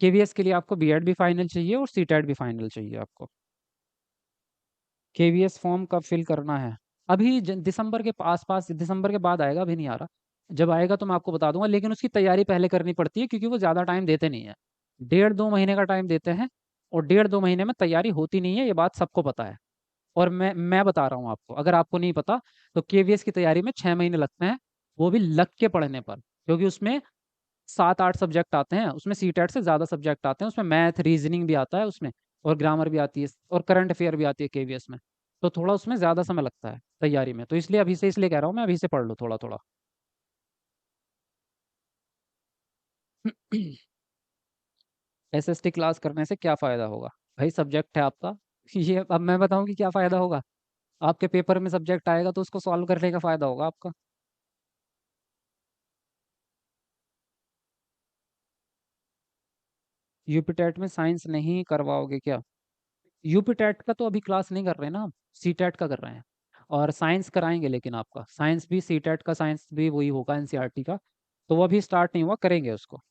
केवीएस के लिए आपको बीएड भी फाइनल चाहिए और सीटेट भी फाइनल चाहिए आपको। केवीएस फॉर्म कब फिल करना है? अभी दिसंबर के आसपास, दिसंबर के बाद आएगा, अभी नहीं आ रहा। जब आएगा तो मैं आपको बता दूंगा, लेकिन उसकी तैयारी पहले करनी पड़ती है, क्योंकि वो ज़्यादा टाइम देते नहीं है। 1.5-2 महीने का टाइम देते हैं, और 1.5-2 महीने में तैयारी होती नहीं है, ये बात सबको पता है। और मैं बता रहा हूँ आपको, अगर आपको नहीं पता, तो केवीएस की तैयारी में 6 महीने लगते हैं, वो भी लग के पढ़ने पर, क्योंकि उसमें 7-8 सब्जेक्ट आते हैं उसमें, सीटेट से ज़्यादा सब्जेक्ट आते हैं उसमें, मैथ रीजनिंग भी आता है उसमें, और ग्रामर भी आती है, और करंट अफेयर भी आती है केवीएस में। तो थोड़ा उसमें ज़्यादा समय लगता है तैयारी में, तो इसलिए अभी से, इसलिए कह रहा हूँ मैं, अभी से पढ़ लो थोड़ा थोड़ा। एसएसटी क्लास करने से क्या फ़ायदा होगा? भाई सब्जेक्ट है आपका। ये अब मैं बताऊं कि क्या फ़ायदा होगा? आपके पेपर में सब्जेक्ट आएगा तो उसको सॉल्व करने का फ़ायदा होगा आपका। यूपीटेट में साइंस नहीं करवाओगे क्या? यूपीटेट का तो अभी क्लास नहीं कर रहे हैं ना हम, सीटेट का कर रहे हैं। और साइंस कराएंगे, लेकिन आपका साइंस भी, सीटेट का साइंस भी वही होगा एनसीईआरटी का। तो वो अभी स्टार्ट नहीं हुआ, करेंगे उसको।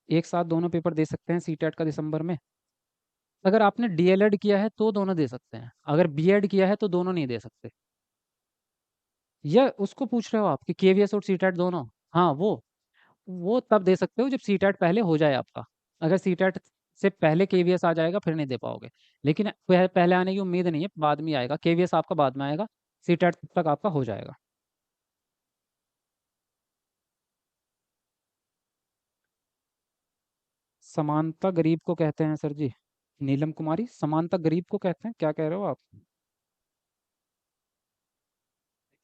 एक साथ दोनों पेपर दे सकते हैं सीटेट का दिसंबर में। अगर आपने डीएलएड किया है तो दोनों दे सकते हैं, अगर बीएड किया है तो दोनों नहीं दे सकते। या उसको पूछ रहे हो आप कि केवीएस और सीटेट दोनों? हाँ, वो तब दे सकते हो जब सीटेट पहले हो जाए आपका। अगर सीटेट से पहले केवीएस आ जाएगा फिर नहीं दे पाओगे। लेकिन पहले आने की उम्मीद नहीं है, बाद में आएगा, केवीएस आपका बाद में आएगा, सीटेट तब तक आपका हो जाएगा। समानता गरीब को कहते हैं सर जी? नीलम कुमारी, समानता गरीब को कहते हैं, क्या कह रहे हो आप?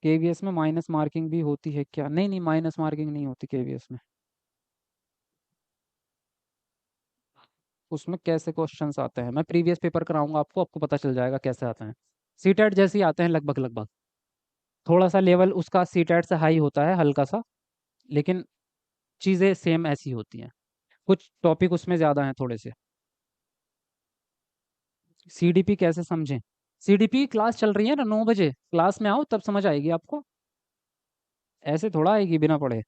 केवीएस में माइनस मार्किंग भी होती है क्या? नहीं नहीं, माइनस मार्किंग नहीं होती केवीएस में। उसमें कैसे क्वेश्चंस आते हैं? मैं प्रीवियस पेपर कराऊंगा आपको, आपको पता चल जाएगा कैसे आते हैं। सीटेट जैसे ही आते हैं लगभग लगभग। थोड़ा सा लेवल उसका सीटेट से हाई होता है हल्का सा, लेकिन चीज़ें सेम ऐसी होती हैं। कुछ टॉपिक उसमें ज़्यादा हैं थोड़े से। सीडीपी कैसे समझें? सीडीपी क्लास चल रही है ना, 9 बजे क्लास में आओ तब समझ आएगी आपको। ऐसे थोड़ा आएगी बिना पढ़े।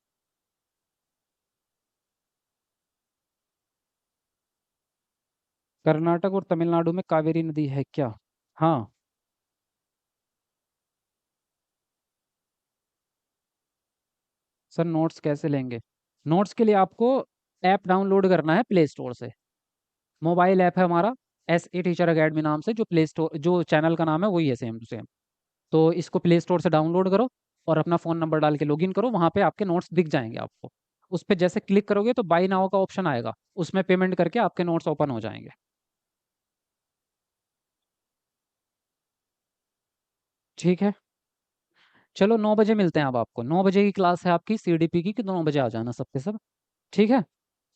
कर्नाटक और तमिलनाडु में कावेरी नदी है क्या? हाँ। सर नोट्स कैसे लेंगे? नोट्स के लिए आपको ऐप डाउनलोड करना है प्ले स्टोर से। मोबाइल ऐप है हमारा, SE टीचर अकेडमी नाम से, जो प्ले स्टोर, जो चैनल का नाम है वही है, सेम टू सेम। तो इसको प्ले स्टोर से डाउनलोड करो और अपना फ़ोन नंबर डाल के लॉगिन करो, वहाँ पे आपके नोट्स दिख जाएंगे आपको। उस पर जैसे क्लिक करोगे तो बाई नाउ का ऑप्शन आएगा, उसमें पेमेंट करके आपके नोट्स ओपन हो जाएंगे। ठीक है। चलो 9 बजे मिलते हैं, अब आपको 9 बजे की क्लास है आपकी सीडीपी की, कि 9 बजे आ जाना सबके सब। ठीक है।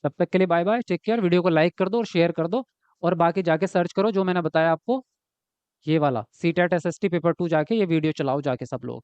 तब तक के लिए bye bye, take care, video को लाइक कर दो और शेयर कर दो। और बाकी जाके सर्च करो जो मैंने बताया आपको, ये वाला सीटेट SST पेपर 2, जाके ये वीडियो चलाओ जाके सब लोग।